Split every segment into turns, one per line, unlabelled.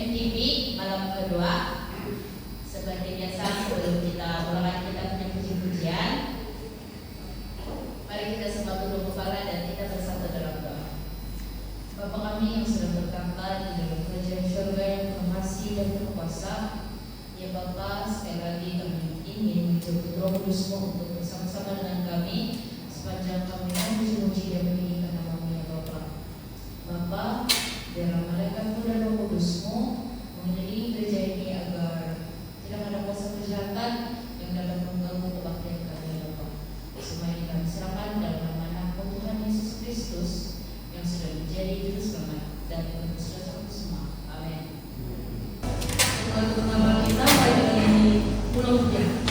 MTV malam kedua. Seperti biasa sebelum kita mulai kita punya puji-pujian, mari kita sembah dulu kepala dan kita bersatu dalam doa. Bapa kami yang sudah berkata di dalam kerajaan surga yang berkasih dan berkuasa, ya Bapa, sekali lagi kami ingin menjemput Roh Kudus-Mu untuk bersama-sama dengan kami sepanjang kami memuji-muji dan meninggikan nama-Mu ya Bapa. Bapa, biarlah malaikat-Mu dan Roh Kudus-Mu mengelilingi gereja ini agar tidak ada kuasa kejahatan yang dapat mengganggu kebaktian kami ya Bapa. Semua ini kami serahkan dalam nama anak Tuhan Yesus Kristus yang sudah menjadi juru selamat dan menebus dosa kami semua. Amin. Lagu pertama kita pada ini Pulau Hujan.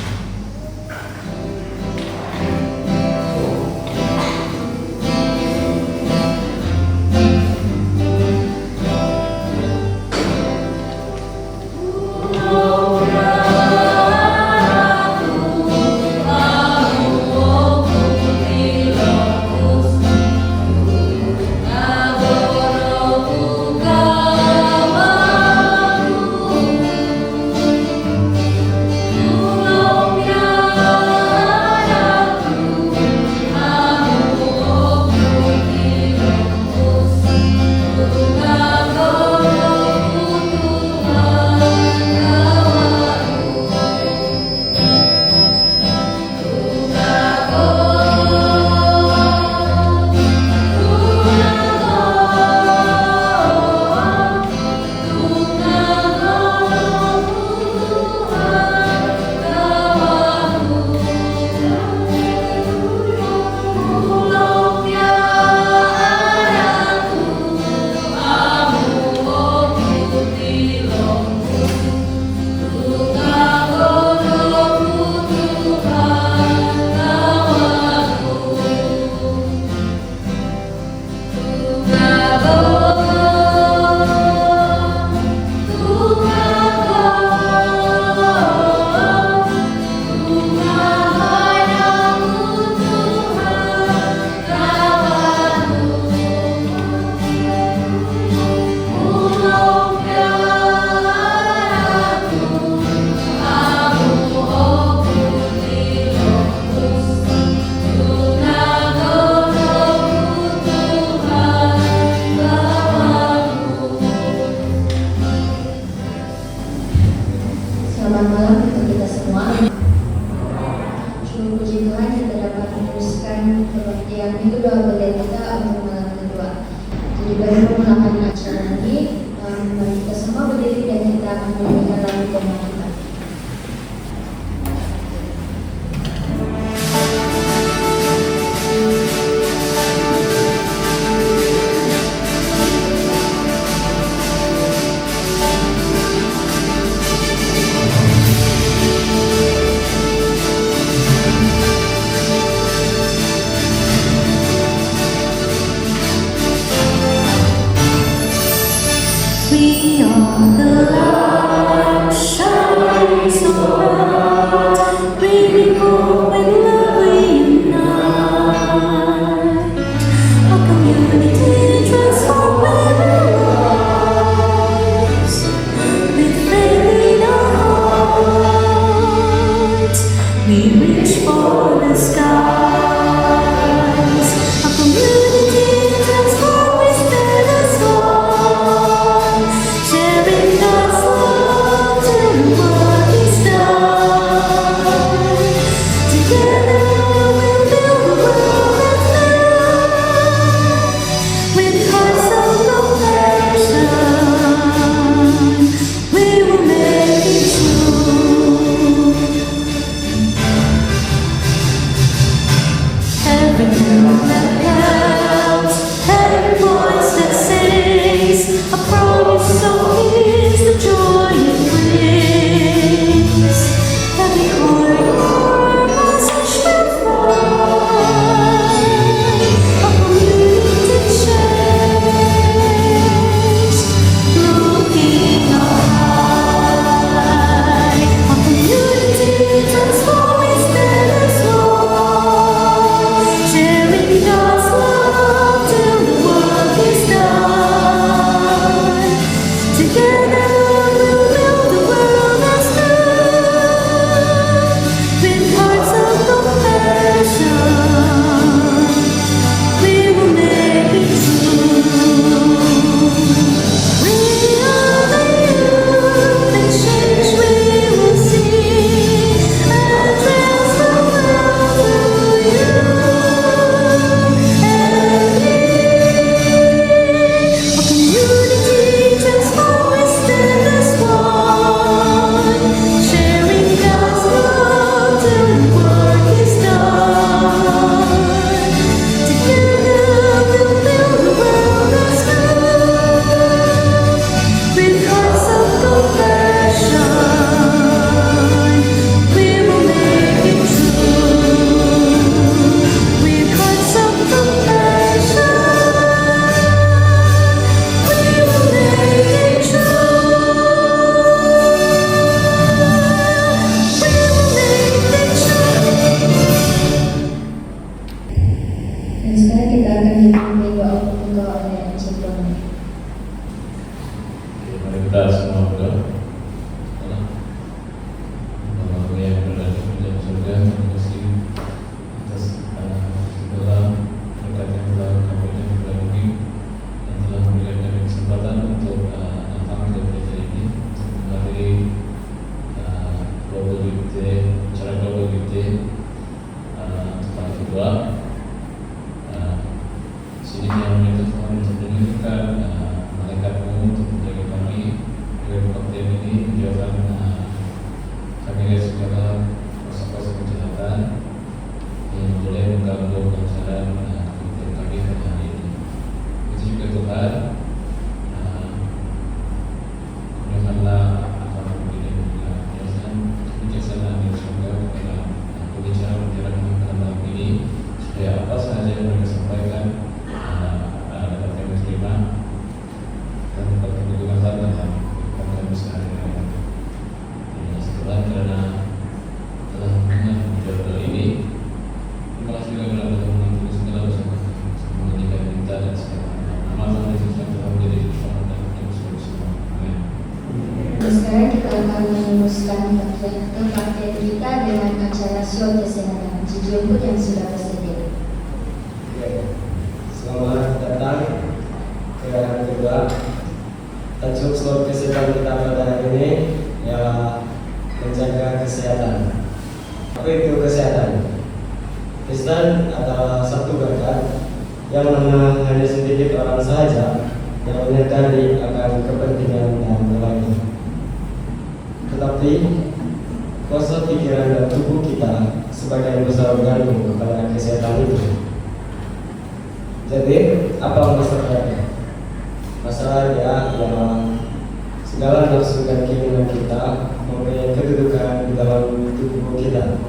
Selamat malam untuk kita semua. Syukur puji Tuhan kita dapat meneruskan kebaktian minggu doa belajar kita untuk malam kedua. Jadi baru memulakan acara ini, mari kita semua berdiri dan kita akan menyanyikan lagu tema kita.
We are the light shine. nama Yesus yang telah menjadi keselamatan kita semua. Amin.
Sekarang kita akan meneruskan latihan kita dengan acara show kesehatan. Jujur yang sudah bersedia.
Selamat datang ke hari kedua. Tajuk slot kesehatan kita pada hari ini ialah menjaga kesehatan. Apa itu kesehatan? Kristen adalah satu bakat yang mana hanya sedikit orang saja yang menyadari akan kepentingan dan nilainya. Tetapi kuasa pikiran dan tubuh kita sebagian besar bergantung kepada kesehatan itu. Jadi apa masalahnya? Masalahnya ialah segala nafsu dan keinginan kita mempunyai kedudukan di dalam tubuh kita.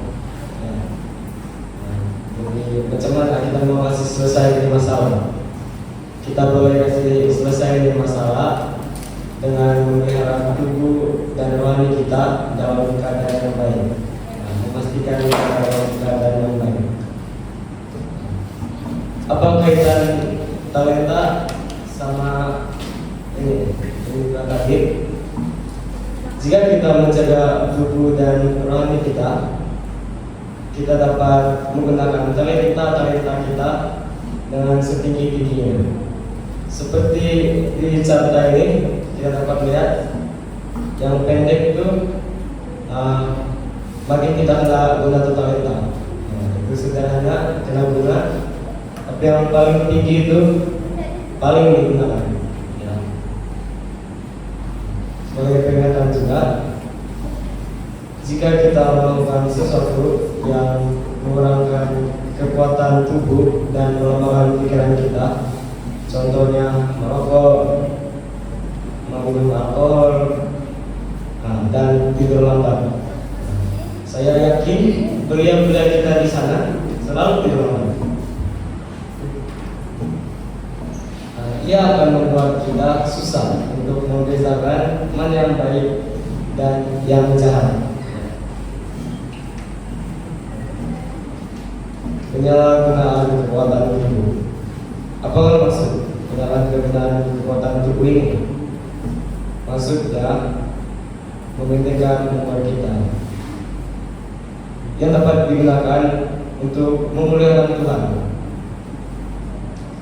Jadi macam mana kita mau kasih selesai ini masalah? Kita boleh kasih selesai ini masalah dengan memelihara tubuh dan rohani kita dalam keadaan yang baik, memastikan kita dalam keadaan yang baik. Apa kaitan talenta sama ini tadi? Jika kita menjaga tubuh dan rohani kita dapat menggunakan talenta kita dengan setinggi-tingginya. Seperti di cerita ini kita dapat lihat yang pendek itu bagi kita kena guna talenta. Itu sederhana kena guna, tapi yang paling tinggi itu paling digunakan. Sebagai peringatan juga, jika kita melakukan sesuatu yang mengurangi kekuatan tubuh dan melemahkan pikiran kita, contohnya merokok, minum alkohol, dan tidur lambat, saya yakin belia-belia kita di sana selalu tidur lambat. Ia akan membuat kita susah untuk membedakan mana yang baik dan yang jahat. Penyalahgunaan kekuatan tubuh. Apa maksud penyalahgunaan kekuatan tubuh ini? Maksudnya mementingkan umur kita yang dapat digunakan untuk memuliakan Tuhan.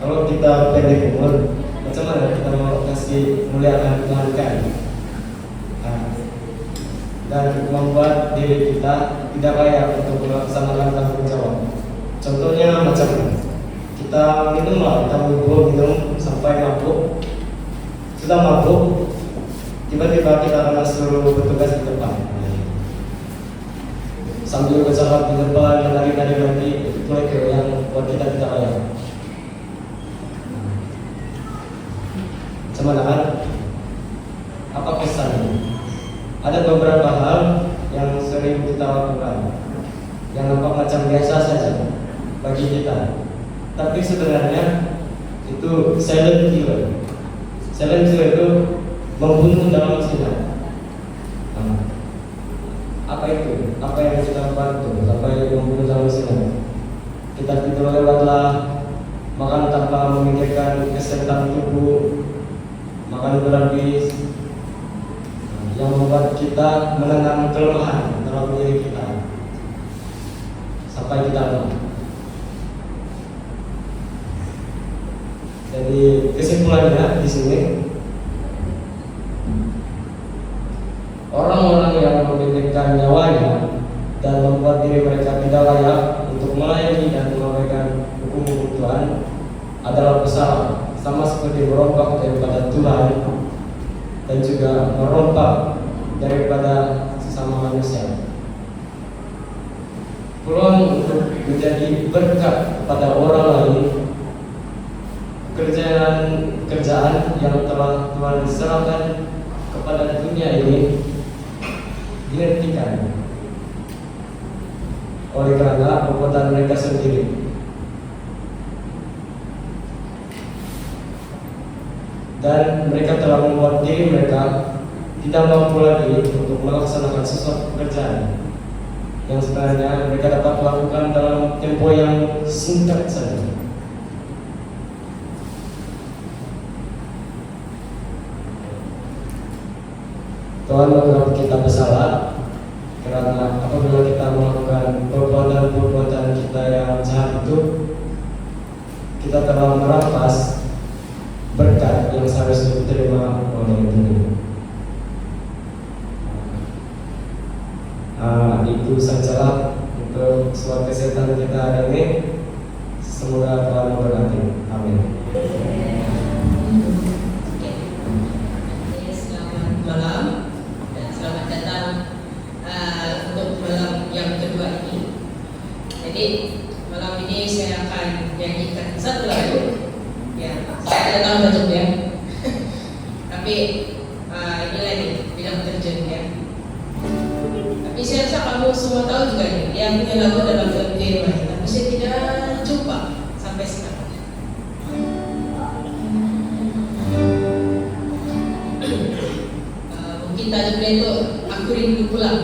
Kalau kita pendek umur, macam mana kita mau kasih muliakan Tuhan kan? Dan membuat diri kita tidak layak untuk melaksanakan tanggung jawab. Contohnya macam kita minum minum sampai mabuk. Sudah mabuk, tiba-tiba kita akan suruh bertugas di depan. Sambil berjalan di depan, lari-lari itu yang buat kita tidak layak. Cuman apa kesannya? Ada beberapa hal yang sering kita lakukan yang nampak macam biasa saja bagi kita, tapi sebenarnya itu silent killer. Silent killer itu membunuh dalam senyap. Apa itu? Apa yang kita bantu sampai membunuh dalam senyap? Kita tidur lewatlah, makan tanpa memikirkan kesehatan tubuh, makan berlebih, yang membuat kita menanam kelemahan dalam diri kita sampai kita lemah. Jadi kesimpulannya di sini, orang-orang yang memikirkan nyawanya dan membuat diri mereka tidak layak untuk melayani dan mengabaikan hukum Tuhan adalah bersalah, sama seperti merompak daripada Tuhan dan juga merompak daripada sesama manusia. Peluang untuk menjadi berkat kepada orang lain, kerjaan yang telah Tuhan serahkan kepada dunia ini dihentikan oleh karena perbuatan mereka sendiri. Dan mereka telah membuat diri mereka tidak mampu lagi untuk melaksanakan sesuatu pekerjaan yang sebenarnya mereka dapat lakukan dalam tempo yang singkat saja. Tuhan menganggap kita bersalah karena apabila kita melakukan perbuatan-perbuatan kita yang jahat itu, kita telah merampas berkat yang seharusnya diterima oleh Tuhan. Itu sajalah untuk suara kesehatan kita hari ini. Semoga Tuhan memberkati. Amin.
Selamat malam dan selamat datang untuk malam yang kedua ini. Jadi malam ini saya akan nyanyikan satu lagu. Ya, saya tidak tahu bentuknya. Tapi ini lagi bilang terjun ya. Tapi saya rasa kamu semua tahu juga nih, dia punya lagu dalam film Dewa, tapi saya tidak jumpa sampai sekarang. Mungkin tajuknya itu Aku Rindu Pulang.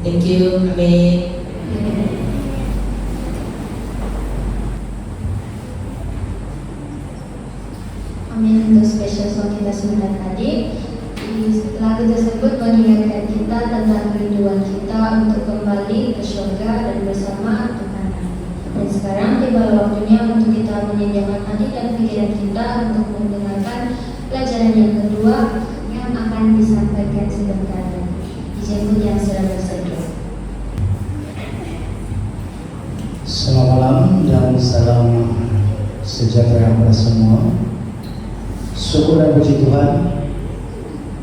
Thank you, amin.
Amin untuk special song kita sebentar tadi. Lagu tersebut mengingatkan kita tentang kerinduan kita untuk kembali ke surga dan bersama Tuhan. Dan sekarang tiba waktunya untuk kita menyediakan hati dan pikiran kita untuk mendengarkan pelajaran yang kedua yang akan disampaikan sebentar lagi. Dijemput yang sedang bersedia.
Selamat malam dan salam sejahtera kepada semua. Syukur dan puji Tuhan,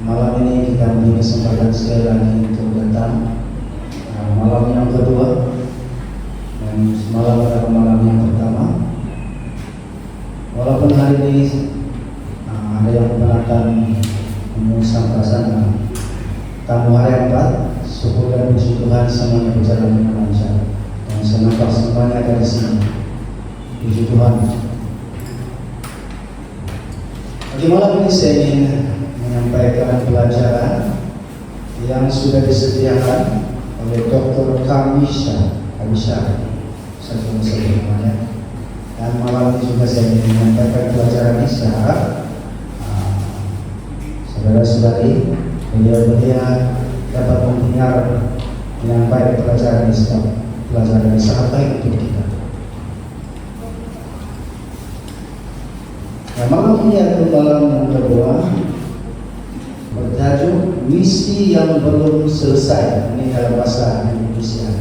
malam ini kita memiliki kesempatan sekali lagi untuk datang malam yang kedua, dan malam adalah malam yang pertama. Walaupun hari ini ada yang keberatan mengusahakan tamu hari 4, syukur dan puji Tuhan semuanya berjalan dengan lancar. Dan saya nampak semuanya ada di sini. Puji Tuhan. Di malam ini saya ingin menyampaikan pelajaran yang sudah disediakan oleh Dr. Kamisha. Saya namanya. Dan malam ini juga saya ingin menyampaikan pelajaran ini secara saudara-saudari, beliau dapat mendengar dengan baik pelajaran Islam, pelajaran yang sangat baik untuk kita. Nah, malam ini adalah malam yang kedua, bertajuk misi yang belum selesai. Ini dalam bahasa Indonesia,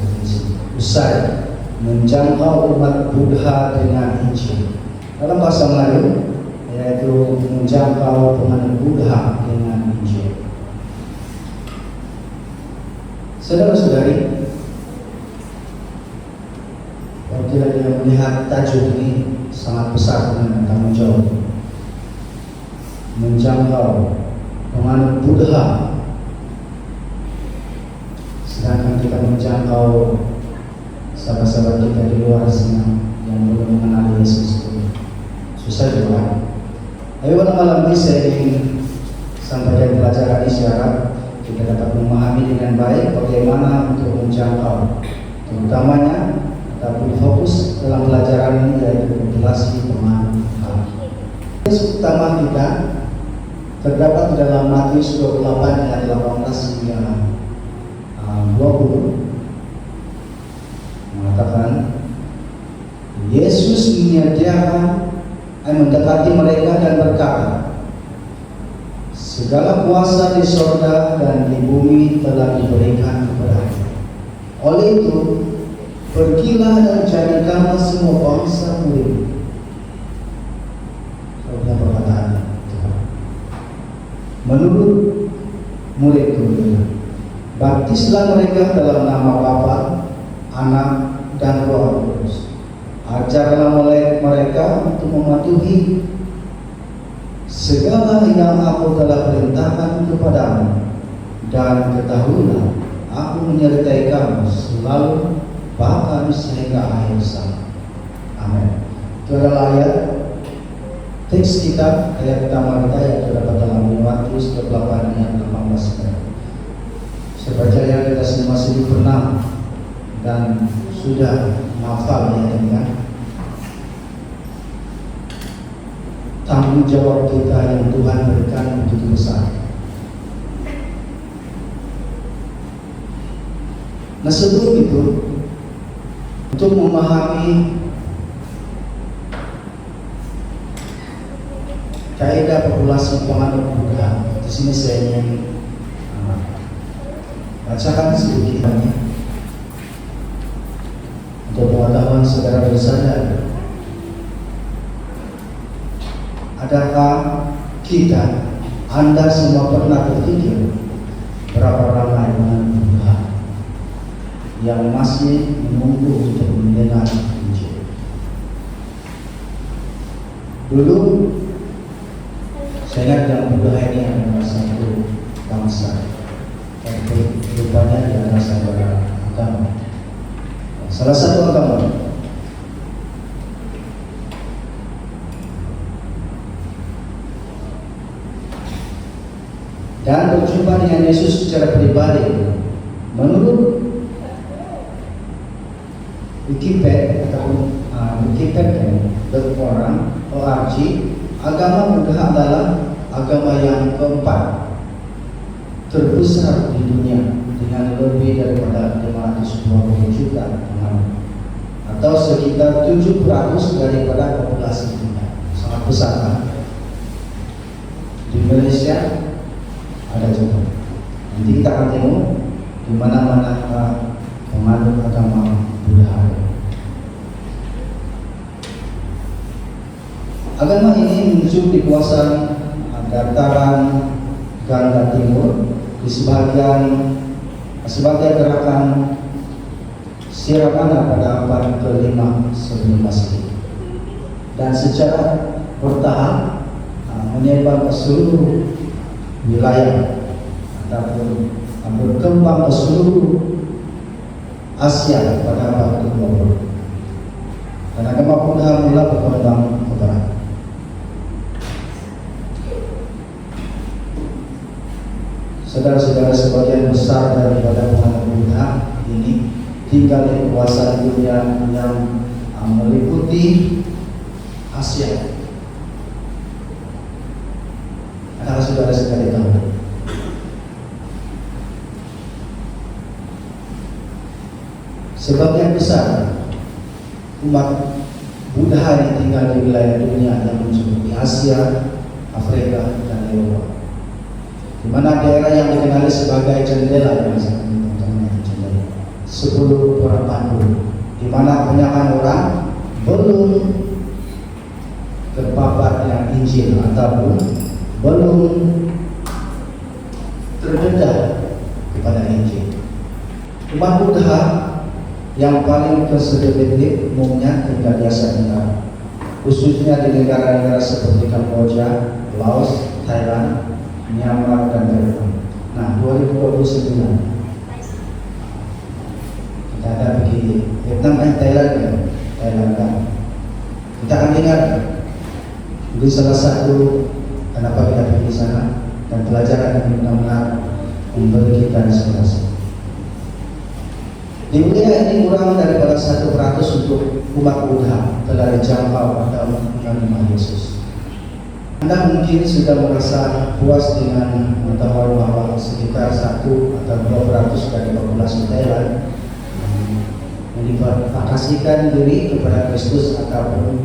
usai menjangkau umat Buddha dengan Injil. Dalam bahasa Melayu, yaitu menjangkau umat Buddha dengan Injil. Saudara-saudari, apabila kita melihat tajuk ini sangat besar dengan tanggung jawab menjangkau penganut Buddha, sedangkan kita menjangkau sahabat-sahabat kita di luar sana yang belum mengenal Yesus itu susah juga. Ayo malam ini saya ingin sampaikan pelajaran isyarat kita dapat memahami dengan baik bagaimana untuk menjangkau, terutamanya tapi fokus dalam pelajaran ini yaitu kompilasi penganut Buddha. Yesus utama kita terdapat dalam Matius 28 ayat 18 hingga 20 mengatakan Yesus mendekati mereka dan berkata, segala kuasa di sorga dan di bumi telah diberikan kepadaku. Oleh itu, pergilah dan jadikanlah semua bangsa murid. Kalau perkataan menurut murid-murid, baptislah mereka dalam nama Bapa, Anak, dan Roh Kudus. Ajarlah mereka untuk mematuhi segala yang aku telah perintahkan kepadamu, dan ketahuilah aku menyertai kamu selalu bahkan sehingga akhir zaman. Amin. Itu adalah ayat teks kita, ayat pertama kita yang terdapat dalam Matius 28 ayat 18. Saya percaya kita semua masih pernah dan sudah menghafal ya dengan tanggung jawab kita yang Tuhan berikan begitu besar. Nah, sebelum itu, untuk memahami kaidah populasi penganut Buddha, di sini saya ingin bacakan sedikit untuk pengetahuan saudara bersadar. Adakah kita, Anda semua pernah berpikir berapa ramai penganut Buddha yang masih menunggu untuk mendengar Injil? Dulu saya ingat dalam Buddha ini adalah satu bangsa, tapi rupanya dia adalah satu agama, salah satu agama. Dan berjumpa dengan Yesus secara pribadi. Menurut Wikipedia ataupun Wikipedia.org, agama Buddha adalah agama yang keempat terbesar di dunia dengan lebih daripada 520 juta penganut, atau sekitar 7% daripada populasi dunia. Sangat besar kan? Di Malaysia ada juga. Nanti kita akan tengok di mana-mana penganut agama Buddha. Agama ini muncul di kawasan dataran Gangga Timur di sebagai gerakan Siramana pada abad ke-5 sebelum Masehi, dan secara bertahap menyebar ke seluruh wilayah ataupun berkembang ke seluruh Asia pada abad ke-20. Dan agama Buddha mula berkembang ke barat. Saudara-saudara, sebagian besar daripada penganut Buddha ini tinggal di kawasan dunia yang meliputi Asia. Karena saudara sekali tahu, Sebagian besar umat Buddha yang tinggal di wilayah dunia yang mencakupi Asia, Afrika, dan Eropa, di mana daerah yang dikenali sebagai jendela yang jendela 10 orang pandu, di mana kebanyakan orang belum terpapar dengan Injil ataupun belum terdedah kepada Injil. Umat Buddha yang paling konservatif umumnya tinggal di Asia Tenggara, khususnya di negara-negara seperti Kamboja, Laos, Thailand, Myanmar, dan Vietnam. Nah, 2029 kita ada pergi Vietnam dan Thailand ya, Thailand kan. Kita akan dengar mungkin salah satu kenapa kita pergi sana dan pelajaran yang benar-benar memberi kita inspirasi. Di wilayah ini kurang daripada 1% untuk umat Buddha telah dijangkau atau menerima Yesus. Anda mungkin sudah merasa puas dengan mengetahui bahwa sekitar 1 atau 2% dari populasi Thailand mendedikasikan diri kepada Kristus ataupun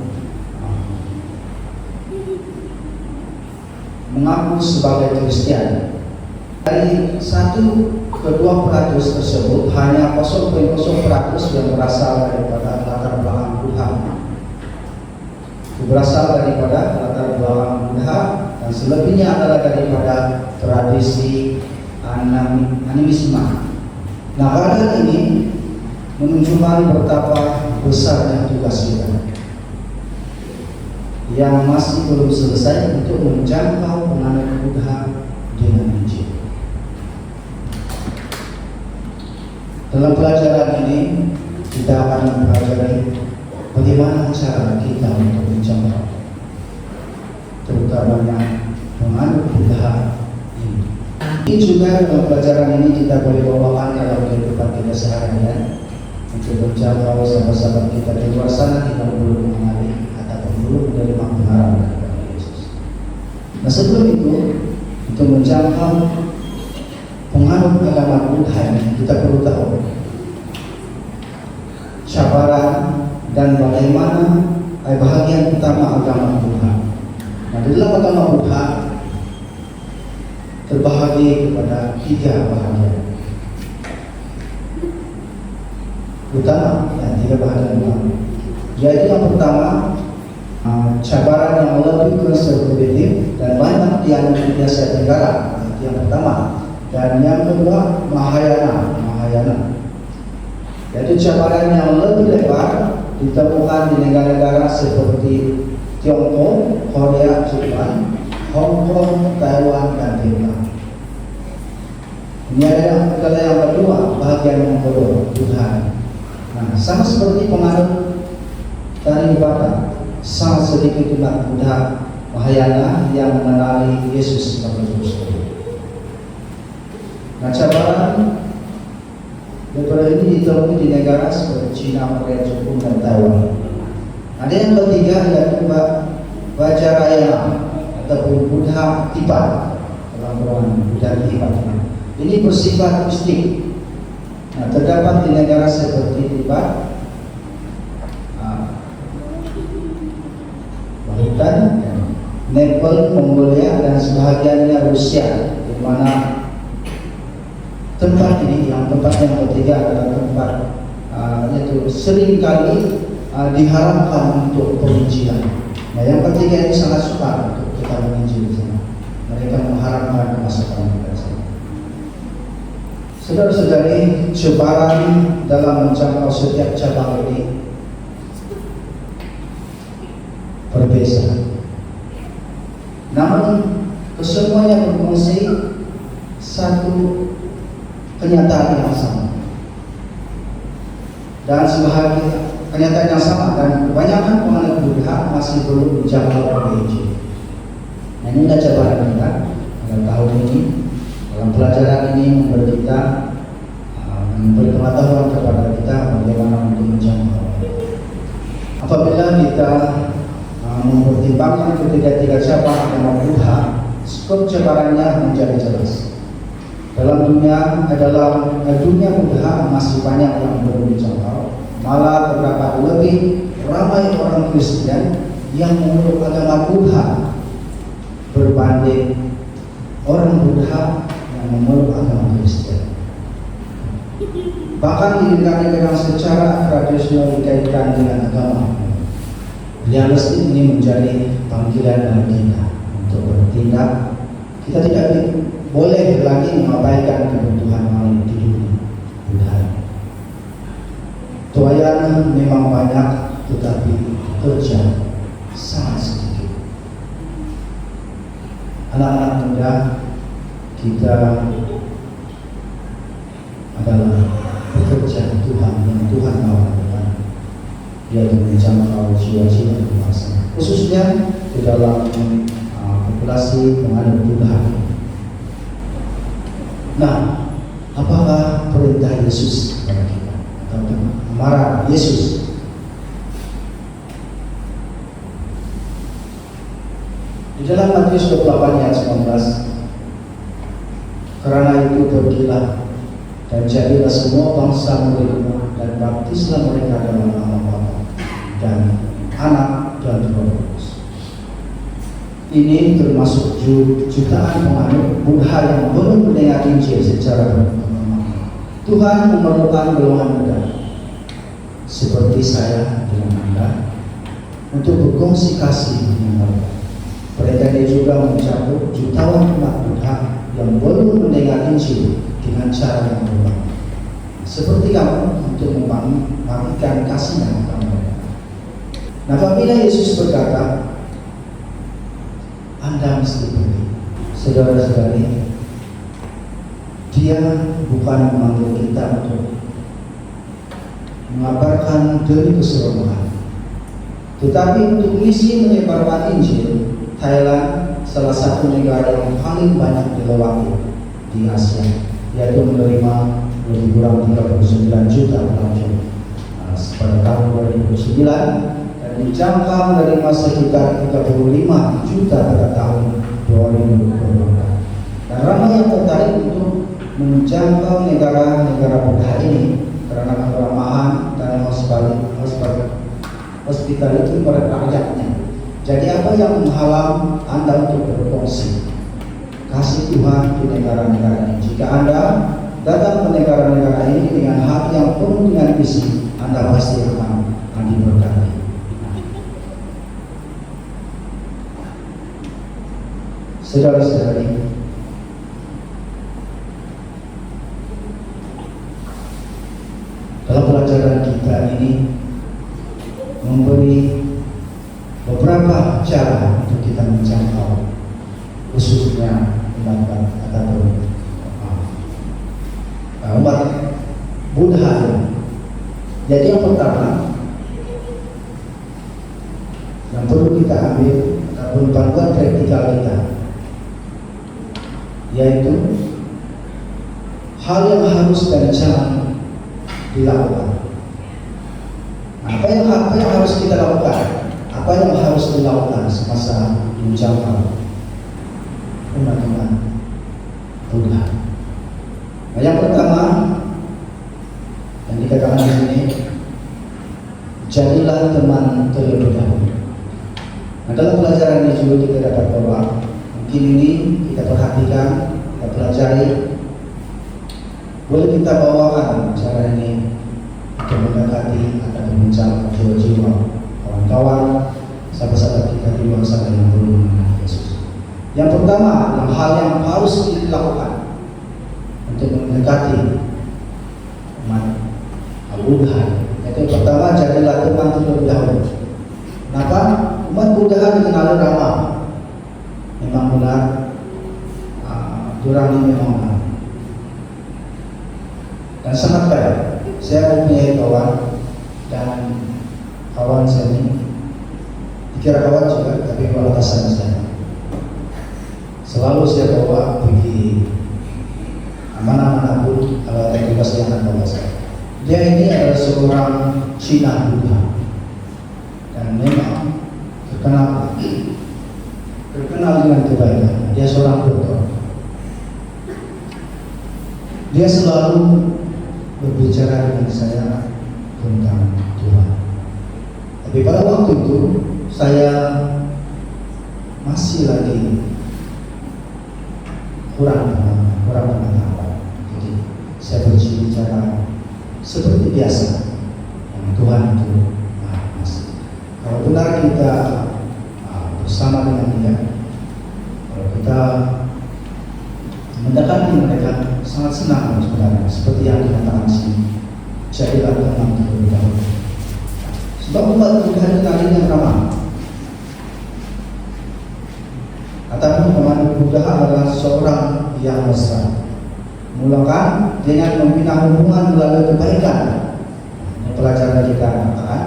mengaku sebagai Kristen. Dari 1 ke 2% tersebut hanya 0,0% yang berasal daripada latar belakang Buddha. Berasal daripada latar belakang Buddha dan selebihnya adalah daripada tradisi animisme. Nah, keadaan ini menunjukkan betapa besarnya tugas kita yang masih belum selesai untuk menjangkau penganut Buddha dengan Injil. Dalam pelajaran ini kita akan mempelajari bagaimana cara kita untuk menjangkau terutamanya penganut Buddha ini. Ini juga dalam pelajaran ini kita boleh bawakan dalam kehidupan kita sehari-hari untuk menjangkau sahabat-sahabat kita di luar sana kita belum mengenali ataupun belum menerima kebenaran dari Yesus. Nah, sebelum itu untuk menjangkau penganut agama Buddha ini kita perlu tahu cabaran dan bagaimana bahagian utama agama Buddha. Nah, di dalam agama Buddha terbahagi kepada 3 bahagian utama dan 3 bahagian utama. Yaitu yang pertama cabaran yang lebih konservatif dan banyak di Asia Tenggara, yang pertama. Dan yang kedua Mahayana, yaitu cabaran yang lebih lebar ditemukan di negara-negara seperti Tiongkok, Korea, Jepang, Hong Kong, Taiwan, dan Vietnam. Ini adalah yang kedua, bahagian yang kedua, Buddha. Nah, sama seperti penganut dari Barat, sangat sedikit umat Buddha Mahayana yang mengenali Yesus sebagai Juru Selamat. Nah, cabaran daripada ini ditemui di negara seperti China, Korea, Jepang, dan Taiwan. Ada yang ketiga yaitu Vajrayana ataupun Buddha Tibat, dalam Buddha Tibat. Ini bersifat mistik. Nah, terdapat di negara seperti Tibet, Bhutan, Nepal, Mongolia, dan sebahagiannya Rusia, di mana tempat ini, tempat yang ketiga adalah tempat yaitu sering kali diharapkan untuk penginjilan. Nah, yang ketiga ini sangat suka untuk kita menginjil di sana. Mereka mengharapkan kemasukan kita sana. Saudara-saudari, cabaran dalam menjangkau setiap cabang ini berbeza. Namun kesemuanya berfungsi satu kenyataan yang sama dan sebahagia kenyataan yang sama, dan kebanyakan penganut Buddha masih belum dijangkau oleh Injil. Nah, ini adalah cabaran kita dalam tahun ini. Dalam pelajaran ini memberi kita memberi pengetahuan kepada kita bagaimana untuk menjangkau. Apabila kita mempertimbangkan ketiga-tiga cabang agama Buddha, skop cabarannya menjadi jelas. Dalam dunia Buddha masih banyak yang belum dijangkau. Malah terdapat lebih ramai orang Kristen yang memeluk agama Buddha berbanding orang Buddha yang memeluk agama Kristen. Bahkan di negara-negara secara tradisional dikaitkan dengan agama. Realistik ini menjadi panggilan bagi kita untuk bertindak. Kita tidak boleh lagi mengabaikan kebutuhan manusia di dunia Buddha. Tuayan memang banyak, tetapi kerja sangat sedikit. Anak-anak muda kita adalah pekerja Tuhan yang Tuhan lakukan, yaitu menjangkau jiwa-jiwa di bangsa, khususnya di dalam populasi penganut Buddha. Nah, apakah perintah Yesus kepada kita atau amarah Yesus? Di dalam Matius 28 ayat 19, karena itu pergilah dan jadilah semua bangsa murid-mu dan baptislah mereka dalam nama Bapa dan Anak dan Roh Kudus. Ini termasuk jutaan penganut Buddha yang belum mendengar Injil secara berpengalaman. Tuhan memerlukan golongan muda seperti saya dengan Anda untuk berkongsi kasih dengan mereka. Mereka ini juga mencakup jutaan umat Buddha yang belum mendengar Injil dengan cara yang berbeda. Seperti kamu untuk membagikan kasihnya kepada mereka. Nah, apabila Yesus berkata, Anda mesti pergi, saudara-saudari, Dia bukan memanggil kita untuk mengabarkan demi keseluruhan, tetapi untuk misi menyebarkan Injil. Thailand salah satu negara yang paling banyak dilewati di Asia, yaitu menerima lebih kurang 39 juta pelajar pada tahun 2009 dan dijangkau menerima sekitar 35 juta pada tahun 2020. Dan ramai yang tertarik untuk menjangkau negara-negara Buddha ini karena keramahan dan hospitality pada rakyatnya. Jadi apa yang menghalang Anda untuk berfungsi kasih Tuhan di negara-negara ini? Jika Anda datang ke negara-negara ini dengan hati yang penuh dengan visi, Anda pasti akan diberkati. Saudara-saudari, dalam pelajaran kita ini memberi beberapa cara untuk kita menjangkau khususnya umat Buddha. Jadi yang pertama yang perlu kita ambil ataupun panduan praktikal kita, yaitu hal yang harus dan jangan dilakukan. Apa yang harus kita lakukan? Apa yang harus dilakukan semasa menjangkau umat-umat Buddha? Nah, yang pertama yang dikatakan di sini, jadilah teman terlebih dahulu. Nah, dalam pelajaran ini juga kita dapat bahwa mungkin ini kita perhatikan, kita pelajari, boleh kita bawakan cara ini untuk mendekati atau menjangkau jiwa-jiwa kawan-kawan, sahabat-sahabat kita di luar sana yang belum mengenal Yesus. Yang pertama, hal yang harus dilakukan untuk mendekati umat Buddha, yaitu pertama, jadilah teman terlebih dahulu. Kenapa? Umat Buddha dikenal ramah. Memang benar, durang ini memang benar dan sangat baik. Saya mempunyai kawan dan kawan saya ini dikira kawan juga, tapi kepala atasan saya. Selalu saya bawa pergi mana-mana pun kalau ada tugas yang akan bawa saya. Dia ini adalah seorang Cina Buddha dan memang terkenal dengan kebaikan. Dia seorang dokter. dia selalu berbicara dengan saya tentang Tuhan. Tapi pada waktu itu saya masih lagi kurang pengetahuan. Jadi saya berbicara seperti biasa. Yang Tuhan itu masih. Kalau benar kita bersama dengan Dia, kalau kita mendekati mereka, sangat senang sebenarnya. Seperti yang dikatakan di sini, jadilah teman terlebih dahulu. Sebab umat Tuhan kita ini yang ramah. Ataupun teman Buddha adalah seorang yang besar. Mulakan dengan membina hubungan melalui kebaikan. Ini pelajaran kita katakan.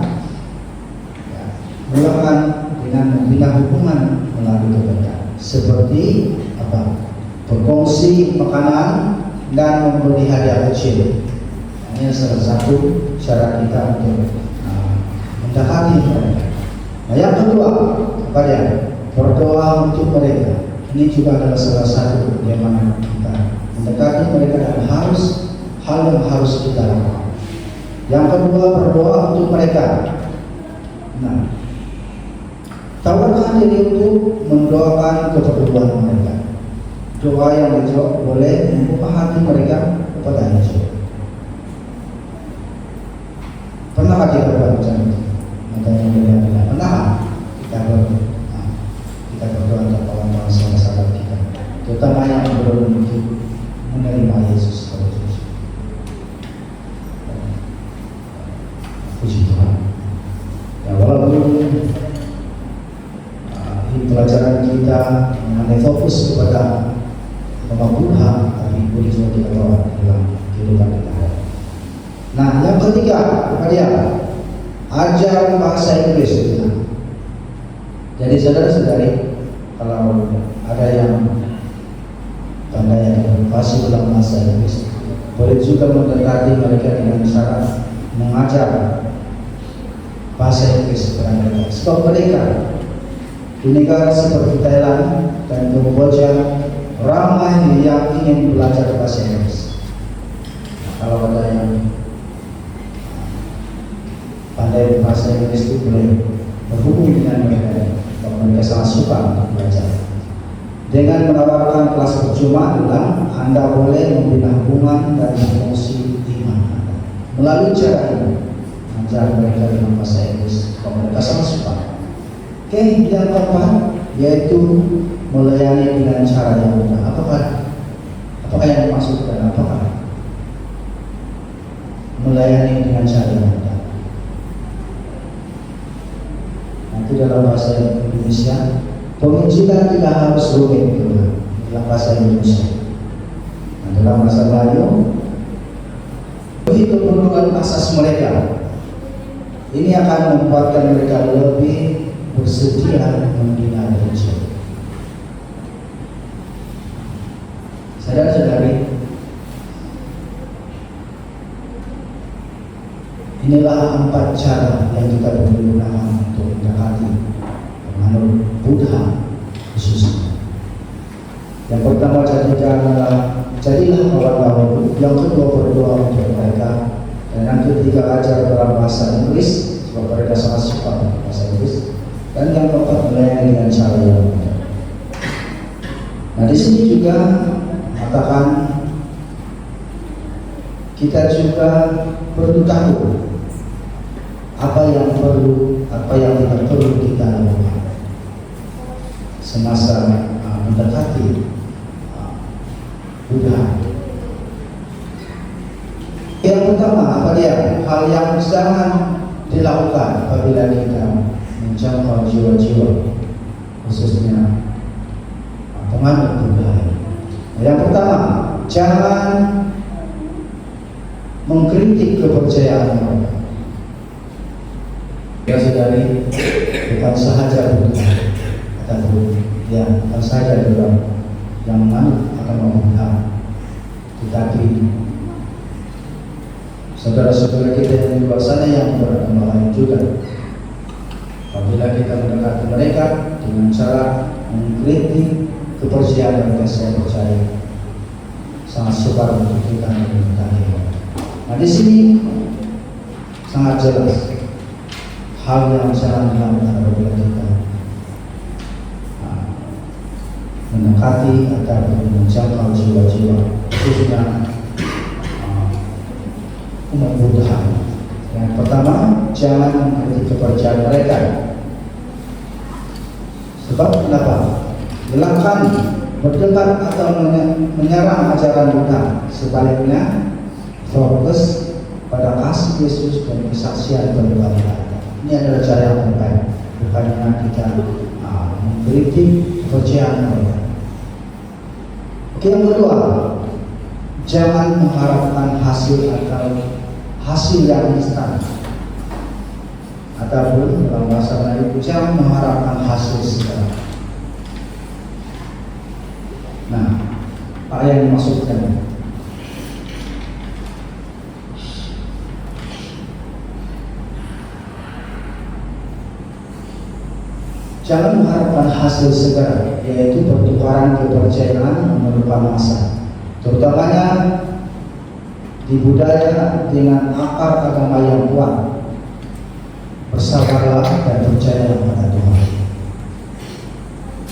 Mulakan dengan membina hubungan melalui kebaikan. Seperti apa? Berkongsi makanan dan memberi hadiah kecil. Ini salah satu cara kita untuk mendekati mereka. Nah, yang kedua, apa dia? Berdoa untuk mereka. Ini juga adalah salah satu yang mana kita mendekati mereka dan hal yang harus kita lakukan. Yang kedua, berdoa untuk mereka. Nah, tawarkan diri untuk mendoakan keperluan mereka. Doa yang dijawab boleh membuka hati mereka kepada Yesus. Pernahkah kita berdoa macam itu? Pernah kita berdoa untuk kawan-kawan sahabat kita, terutama yang belum menerima Yesus sebagai Tuhan. Puji Tuhan. Ya, walaupun di pelajaran kita mengenai fokus kepada Buddha, tapi boleh juga kita bawa dalam kehidupan kita. Nah, yang ketiga, apa dia? Ajar bahasa Inggris. Jadi saudara-saudari, kalau ada yang pandai fasih dalam bahasa Inggris, boleh juga mendekati mereka dengan cara mengajar bahasa Inggris kepada mereka. Sebab mereka di negara seperti Thailand dan Kamboja ramai yang ingin belajar bahasa Inggris. Kalau ada yang pandai bahasa Inggris itu boleh berhubung dengan mereka, kalau mereka sangat suka untuk belajar. Dengan menawarkan kelas percuma, Anda boleh membina hubungan dan promosi iman Anda. Melalui cara ini, ajar mereka dengan bahasa Inggris, kalau mereka sangat suka. Oke, yang keempat yaitu melayani dengan cara yang benar. Apakah yang dimaksudkan? Apakah melayani dengan cara yang benar? Nanti dalam bahasa Indonesia, penginjilan tidak harus rumit dalam bahasa Indonesia. Nah, dalam bahasa Melayu, begitu menurunkan asas mereka, ini akan membuatkan mereka lebih bersedia membina gereja. Saudara-saudari, inilah 4 cara yang kita perlu gunakan untuk mendekati menurut Buddha khususnya. Yang pertama jadilah kawan baru. Yang kedua berdoa untuk mereka. Dan yang ketiga ajar dalam bahasa Inggris, sebab mereka sangat suka bahasa Inggris. Dan yang keempat melayani dengan cara yang benar. Nah, di sini juga katakan kita juga perlu tahu apa yang tidak perlu kita lakukan semasa mendekati Buddha. Yang pertama, apa dia? Hal yang jangan dilakukan apabila kita menjangkau jiwa-jiwa, khususnya penganut Buddha. Yang pertama, jangan mengkritik kepercayaan mereka. Ya saudari, bukan sahaja Buddha bukan saja dalam yang menganut agama Buddha, tetapi saudara-saudara kita yang di luar sana yang beragama lain juga. Apabila kita mendekati mereka dengan cara mengkritik kepercayaan mereka, saya percaya sangat sukar untuk kita mengetahui. Nah, di sini sangat jelas hal yang sangat dilakukan apabila kita mendekati atau menjangkau jiwa-jiwa, khususnya umat Buddha. Yang pertama, jangan mengikuti kepercayaan mereka. Sebab kenapa? Silakan berdebat atau menyerang ajaran Buddha. Sebaliknya, fokus pada kasih Yesus dan kesaksian beribadah. Ini adalah cara yang terbaik, bukan dengan kita mengkritik kepercayaan mereka. Oke, yang kedua, jangan mengharapkan hasil yang instan, ataupun dalam bahasa Melayu, jangan mengharapkan hasil segera. Nah, apa yang dimaksudkan? Jangan mengharapkan hasil segera, yaitu pertukaran kepercayaan memerlukan masa, terutamanya di budaya dengan akar agama yang kuat. Bersabarlah dan percayalah pada Tuhan.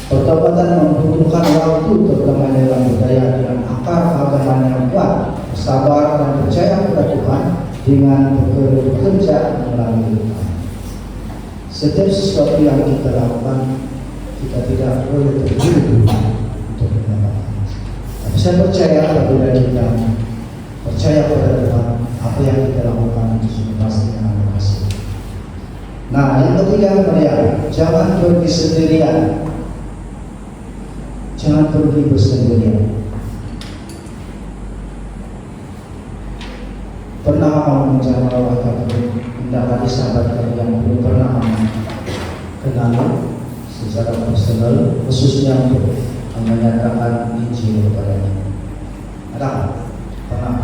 Pertobatan membutuhkan waktu, terutama dalam budaya dengan akar agama yang kuat. Bersabar dan percaya pada Tuhan dengan bekerja melalui Tuhan. Setiap sesuatu yang kita lakukan, kita tidak boleh terburu-buru untuk mendapatkan. Tapi saya percaya apabila kita percaya pada Tuhan, apa yang kita lakukan itu sudah pasti akan berhasil. Nah, yang ketiga, jangan pergi sendirian. Jangan pergi bersendirian. Pernah kamu menjangkau atau mendapati sahabat yang belum pernah kenal secara personal, khususnya untuk menyatakan Injil kepadanya? Ada? Pernah?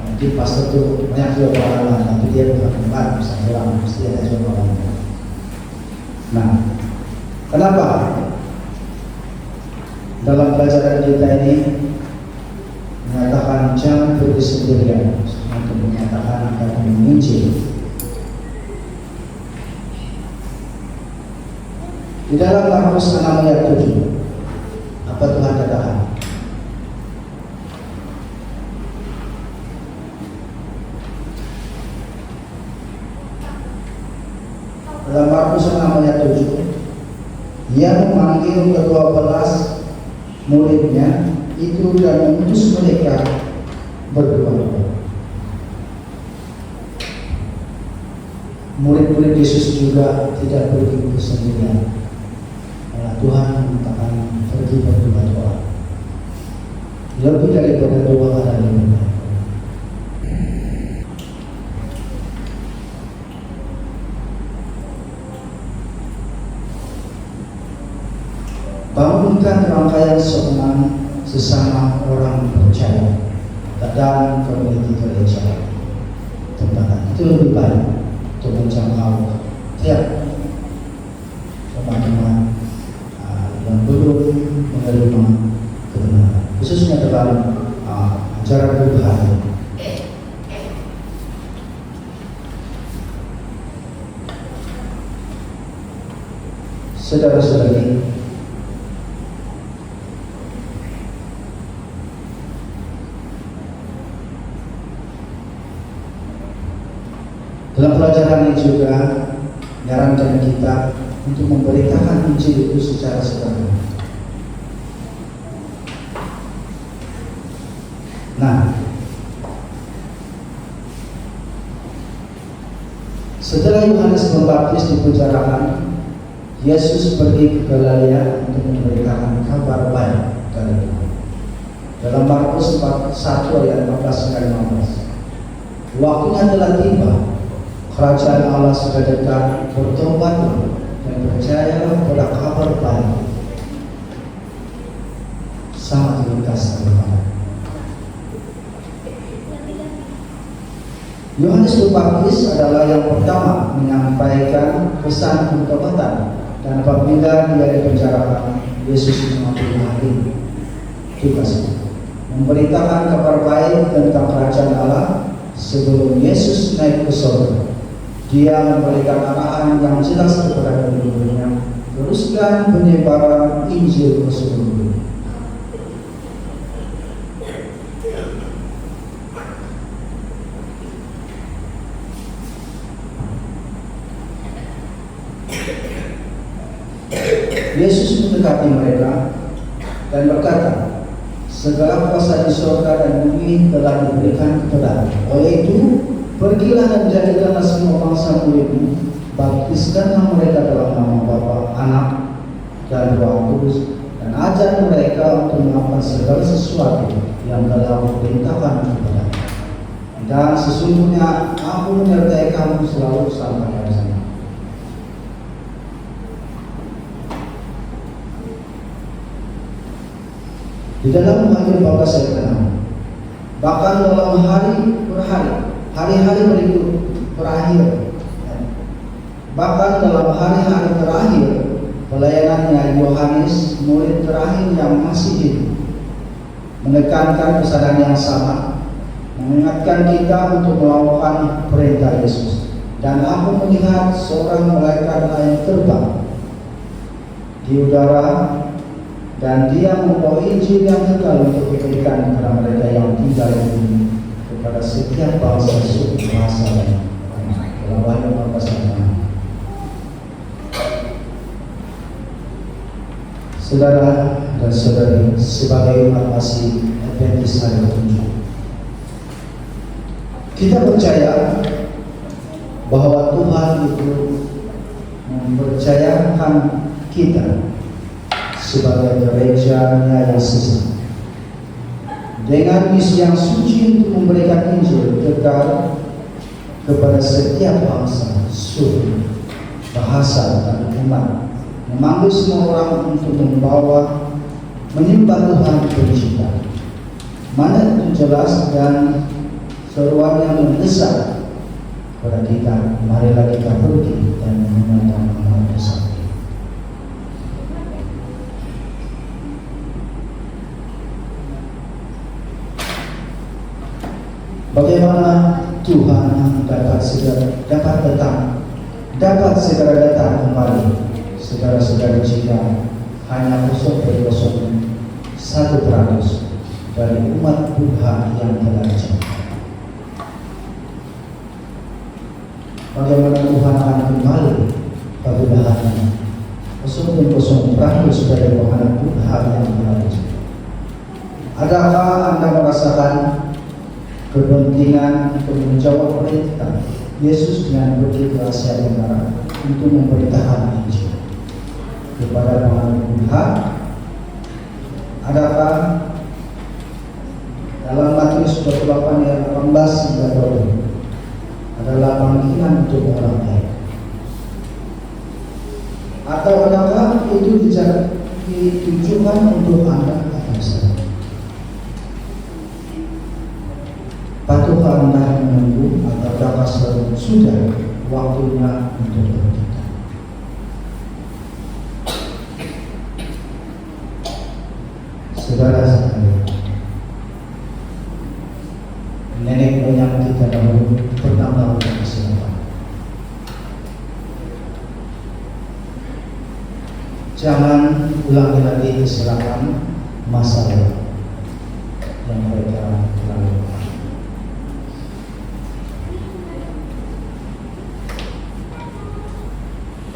Mungkin pastor itu banyak juga pengalaman, tapi dia bukan tempat bisa pulang, mesti ada juga pengalaman. Nah, kenapa? Dalam pelajaran kita ini mengatakan jangan pergi sendirian, untuk menyatakan akan menginjil. Di dalam Markus 6 ayat 7, apa Tuhan katakan? Dalam Markus 6 ayat 7, Ia memanggil ke-12 muridnya itu dan mengutus mereka berdua. Murid-murid Yesus juga tidak pergi sendirian. Tuhan memintakan pergi berdua-dua. Lebih daripada dua kali. Bangunkan rangkaian seorang sesama orang percaya dalam komuniti gereja tempat itu lebih baik untuk menjangkau tiap teman-teman yang belum menerima kebenaran, khususnya dalam ajaran Tuhan. Saudara-saudari, dalam pelajaran ini juga menyarankan kita untuk memberitakan Injil itu secara sederhana. Nah, setelah Yohanes Pembaptis dipenjarakan, Yesus pergi ke Galilea untuk memberitakan kabar baik dari Tuhan. Dalam Markus 1 ayat 14-15, waktunya telah tiba, kerajaan Allah sudah dekat, bertobatlah dan percayalah pada kabar baik. Sangat ringkas terbaik. Yohanes Pembaptis adalah yang pertama menyampaikan pesan pertobatan, dan apabila dia dipenjarakan, Yesus mengambil alih tugasnya, memberitakan kabar baik tentang kerajaan Allah sebelum Yesus naik ke surga. Dia memberikan arahan yang jelas kepada murid-muridnya, teruskan penyebaran Injil ke seluruh dunia. Yesus mendekati mereka dan berkata, segala kuasa di surga dan bumi telah diberikan kepadaku. Oleh itu, pergilah dan jadikanlah semua bangsa muridmu, baptiskanlah mereka dalam nama Bapa, Anak, dan Roh Kudus, dan ajar mereka untuk melakukan segala sesuatu yang telah kuperintahkan kepadamu. Dan sesungguhnya aku menyertai kamu selalu sampai akhir zaman. Di dalam Yohanes 14 ayat 6, bahkan dalam hari-hari berikut berakhir, bahkan dalam hari-hari terakhir pelayanannya, Yohanes, murid terakhir yang masih hidup, menekankan pesanan yang sama, mengingatkan kita untuk melakukan perintah Yesus. Dan aku melihat seorang malaikat lain terbang di udara, dan dia membawa Injil yang kekal untuk diberikan kepada mereka yang tinggal di bumi, kepada setiap bangsa, suku, bahasa, dan dalam Wahyu 14 ayat 6. Saudara dan saudari, sebagai umat masih Adventist hari ke-7, kita percaya bahwa Tuhan itu mempercayakan kita sebagai gerejanya yang sesat dengan misi yang suci untuk memberikan Injil kekal kepada setiap bangsa, suku, bahasa, dan umat, memanggil semua orang untuk membawa menyembah Tuhan Pencipta. Mana itu jelas dan seruannya mendesak kepada kita, marilah kita pergi dan menyatakan hal tersebut. Bagaimana Tuhan dapat segera datang kembali, saudara-saudara, jika hanya 0,01% dari umat Tuhan yang belajar? Bagaimana Tuhan akan kembali apabila hanya 0,01% dari umat Tuhan yang belajar? Adakah Anda merasakan kepentingan untuk menjawab perintah Yesus dengan begitu Asia Tenggara untuk memberitakan Injil kepada orang Tuhan? Adakah dalam Matius 28 ayat 18 hingga 20 adalah panggilan untuk orang lain? Atau adakah itu ditujukan untuk Anda atau saya? Patukah Anda menunggu atau dapat sudah waktunya untuk berkita? Saudara sekalian, nenek moyang kita dahulu pernah melakukan kesilapan. Jangan ulangi lagi kesilapan masa lalu yang mereka lakukan.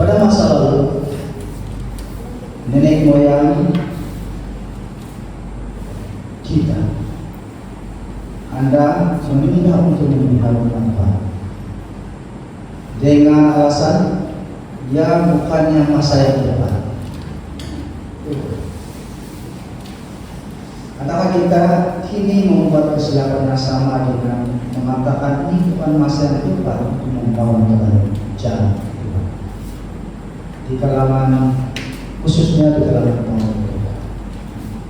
Pada masa lalu, nenek moyang kita, Anda meminta untuk melihat manfaat dengan alasan ya bukannya masa yang depan. Adakah kita kini membuat kesilapan yang sama dengan mengatakan ini bukan masa yang tepat untuk membawa kepada jalan Tuhan? Di kalangan, khususnya di kalangan pemerintah,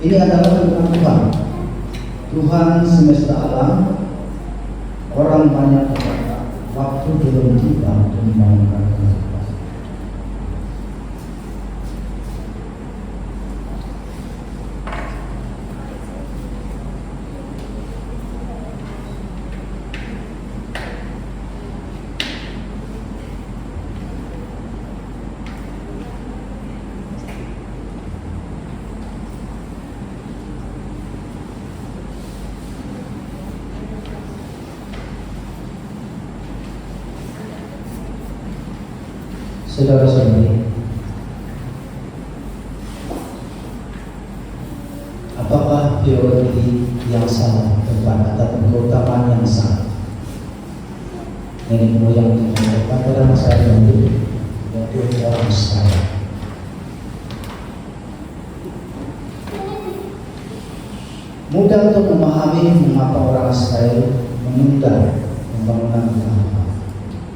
ini adalah firman Tuhan. Tuhan semesta alam, orang banyak berkata waktu belum tiba untuk membangunkan kehidupan. Saudara-saudari, apakah teologi yang salah atau keutamaan yang salah? Nenek moyang kita pada masa dahulu yaitu orang Israel. Mudah untuk memahami mengapa orang Israel menunda pembangunan agama.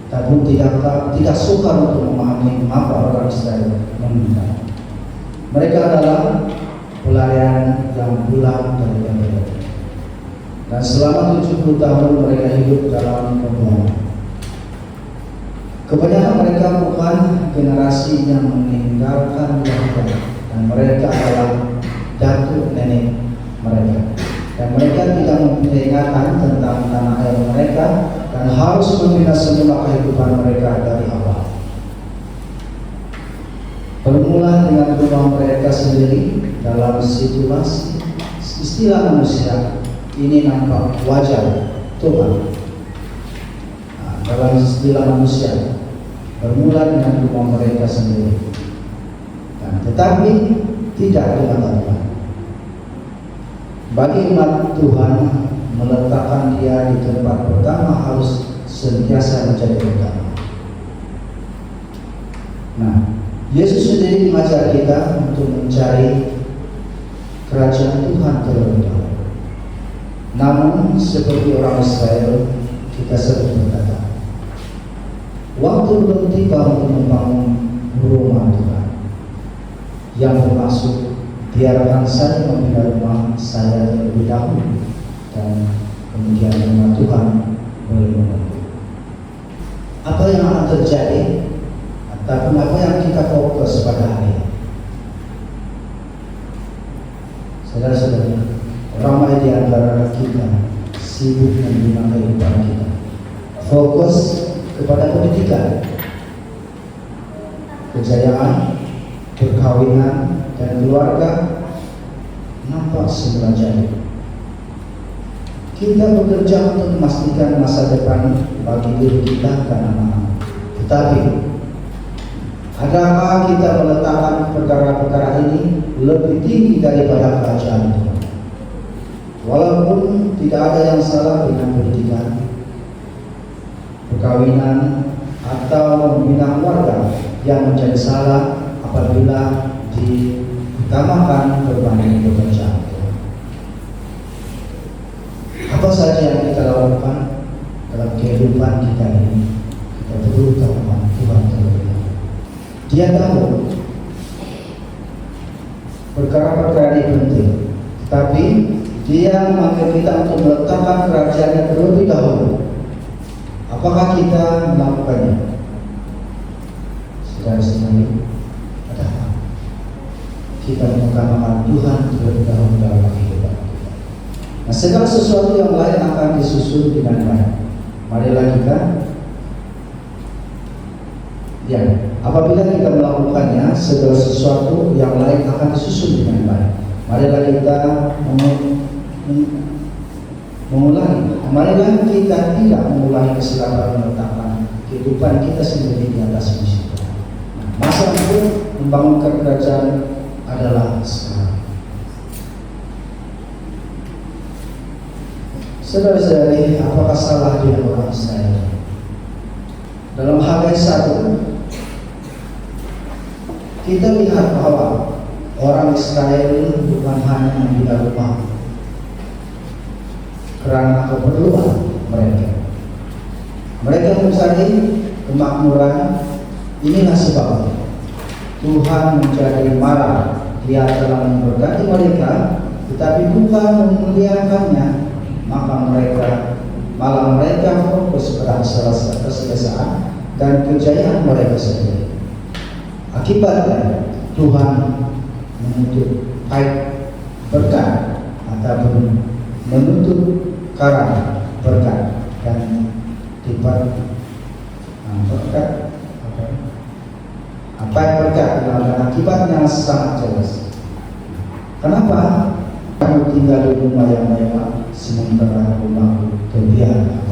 Tapi tidak sukar untuk memahami mengapa orang Israel menunda. Mereka adalah pelarian yang pulang dari Babel. Dan selama 70 tahun mereka hidup dalam pembuangan. Kebanyakan mereka bukan generasi yang meninggalkan Yahweh, dan mereka adalah datuk nenek mereka. Dan mereka tidak mempunyai ingatan tentang tanah air mereka dan harus membina semula kehidupan mereka dari awal. Bermula dengan rumah mereka sendiri dalam situasi istilah manusia ini nampak wajar Tuhan. Dalam istilah manusia bermula dengan rumah mereka sendiri, dan tetapi tidak dengan Tuhan. Bagi umat Tuhan, meletakkan dia di tempat pertama harus sentiasa menjadi utama. Nah, Yesus sendiri mengajar kita untuk mencari kerajaan Tuhan terlebih dahulu. Namun seperti orang Israel, kita sering berkata, waktu belum tiba untuk membangun rumah Tuhan, yang bermaksud biarkan saya membina rumah saya terlebih dahulu, dan kemudian rumah Tuhan boleh menunggu. Apa yang akan terjadi, ataupun apa yang kita fokus pada hari ini? Saudara-saudara, ramai di antara kita sibuk membina kehidupan kita, fokus kepada pendidikan, kejayaan, perkawinan, dan keluarga. Nampak semula jadi. Kita bekerja untuk memastikan masa depan bagi diri kita dan anak-anak. Tetapi adakah kita meletakkan perkara-perkara ini lebih tinggi daripada kerajaan Tuhan? Walaupun tidak ada yang salah dengan pendidikan, perkawinan, atau membina keluarga, yang menjadi salah apabila diutamakan berbanding pekerjaan Tuhan. Apa saja yang kita lakukan dalam kehidupan kita ini, kita perlu utamakan Tuhan terlebih dahulu. Dia tahu perkara-perkara ini penting, tetapi Dia memanggil kita untuk meletakkan kerajaannya terlebih dahulu. Apakah kita melakukannya? Saudara-saudari, adakah kita mengutamakan Tuhan terlebih dahulu dalam kehidupan kita? Nah, segala sesuatu yang lain akan disusul dengan baik. Marilah kita, apabila kita melakukannya, segala sesuatu yang lain akan disusul dengan baik. Marilah kita marilah kita tidak mengulangi kesalahan meletakkan kehidupan kita sendiri di atas misi Tuhan. Masa untuk membangunkan kerajaan adalah sekarang. Saudara-saudari, apakah salah dengan orang Israel? Dalam Hagai 1, kita lihat bahwa orang Israel bukan hanya membina rumah karena keperluan mereka. Mereka mencari kemakmuran. Inilah sebabnya Tuhan menjadi marah. Dia telah memberkati mereka, tetapi bukan memuliakannya. Malah mereka fokus pada keselesaan dan kejayaan mereka sendiri. Akibatnya Tuhan menutup aib berkat ataupun menutup karang berkat dan tiba berkat apa yang berkat dan akibatnya sangat jelas. Kenapa kamu tinggal di rumah yang mewah sementara rumahku terbiar?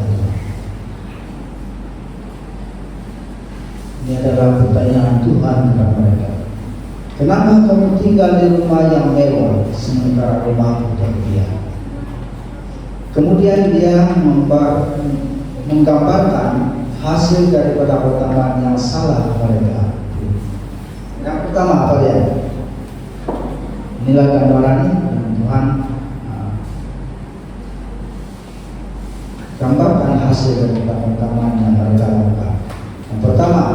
Ini Ini adalah pertanyaan Tuhan kepada mereka. Kenapa kamu tinggal di rumah yang mewah sementara rumahku terdiam? Kemudian dia menggambarkan hasil daripada pertanyaan yang salah mereka. Yang pertama apa dia? Inilah gambaran yang Tuhan gambarkan hasil daripada pertanyaan yang mereka lakukan. Yang pertama,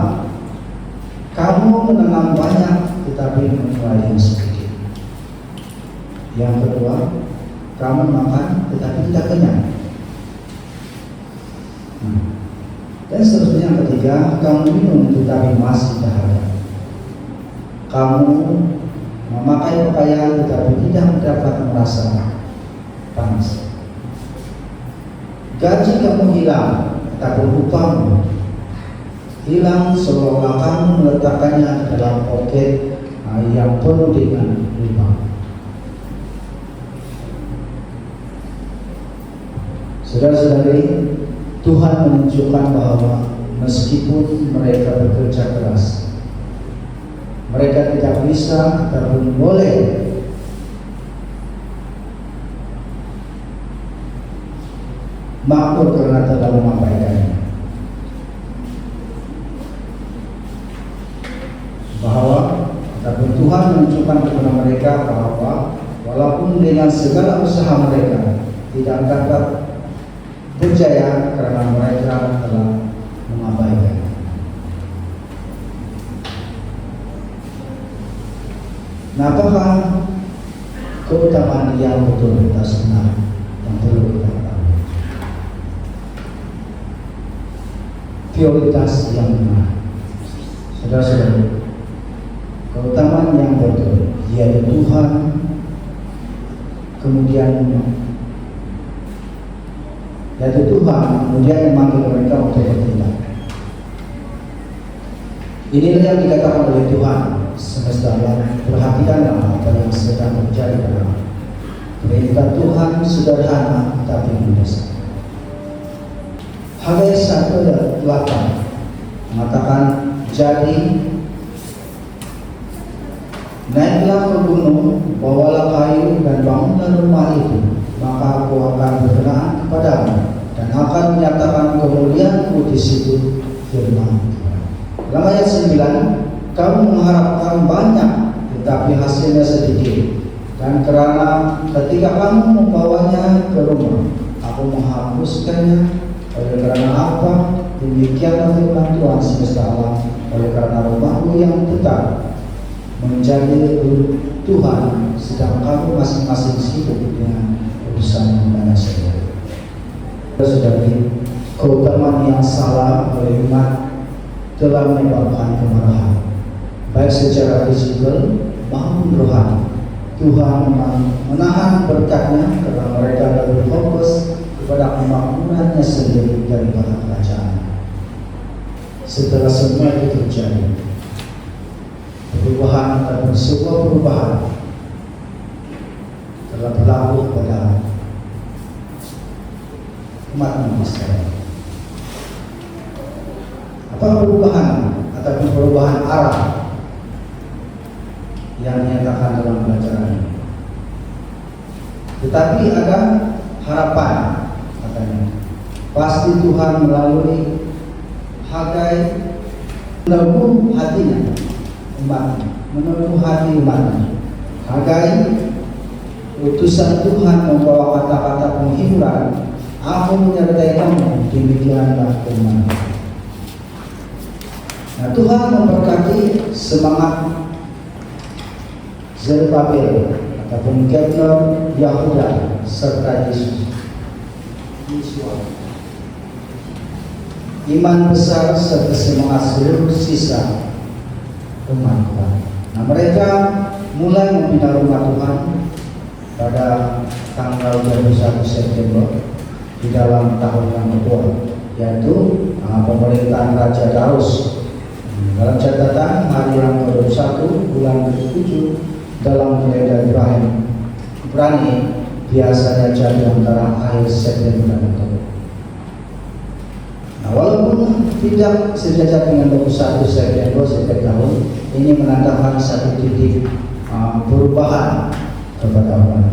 kamu menanam banyak tetapi menuai yang sedikit. Yang kedua, kamu makan tetapi tidak kenyang. Dan seterusnya yang ketiga, kamu minum tetapi masih dahaga. Kamu memakai pakaian tetapi tidak dapat merasa panas. Gaji kamu hilang, tetapi upahmu hilang seolah kamu meletakkannya dalam poket yang penuh dengan lubang. Saudara-saudari, Tuhan menunjukkan bahwa meskipun mereka bekerja keras, mereka tidak bisa ataupun boleh makmur karena telah mengabaikannya. Bahwa ataupun Tuhan menunjukkan kepada mereka bahwa walaupun dengan segala usaha mereka tidak dapat berjaya karena mereka telah mengabaikan. Nah, apakah keutamaan yang betul-betul sebenar yang perlu kita tahu? Prioritas yang benar, saudara-saudara, keutamaan yang betul yaitu Tuhan, kemudian memanggil mereka untuk bertindak. Inilah yang dikatakan oleh Tuhan semesta alam. Perhatikanlah apa yang sedang terjadi dalam perintah Tuhan sederhana tapi mendesak. Hagai 1:8 mengatakan, jadi naiklah ke gunung, bawalah kayu dan bangunlah rumah itu, maka aku akan berkenan kepadamu dan akan menyatakan kemuliaanku di situ, firman Tuhan. Dalam ayat 9, kamu mengharapkan banyak tetapi hasilnya sedikit, dan karena ketika kamu membawanya ke rumah, aku menghapuskannya. Oleh karena apa? Demikianlah firman Tuhan semesta alam, oleh karena rumahmu yang tetap menjadi Tuhan, sedang kamu masing-masing sibuk dengan urusan mana saja. Saudari, keutamaan yang salah oleh umat telah menyebabkan kemarahan, baik secara fisikal maupun rohani. Tuhan menahan berkatnya karena mereka lebih fokus kepada kemakmurannya sendiri daripada kerajaan. Setelah semua itu terjadi, perubahan ataupun sebuah perubahan telah berlaku pada umat Israel. Apa perubahan ataupun perubahan arah yang dinyatakan dalam pelajaran ini? Tetapi ada harapan, katanya. Pasti Tuhan melalui Hagai menumbuh hatinya umatnya, menumbuh hati umatnya. Hagai, utusan Tuhan membawa kata-kata penghiburan, aku menyertai kamu, demikianlah firman. Nah, Tuhan memberkati semangat Zerubbabel ataupun Gubernur Yahuda serta Yesus. Iman besar serta semangat seluruh sisa umat Tuhan. Nah, mereka mulai membina rumah Tuhan pada tanggal 21 September di dalam tahun yang kedua, yaitu pemerintahan Raja Darus. Dalam catatan hari yang ke-21 bulan ke-7 dalam kalender Ibrani biasanya jadi antara akhir September dan Oktober. Nah, walaupun tidak sejajar dengan 21 September setiap tahun, ini menandakan satu titik perubahan kepada umat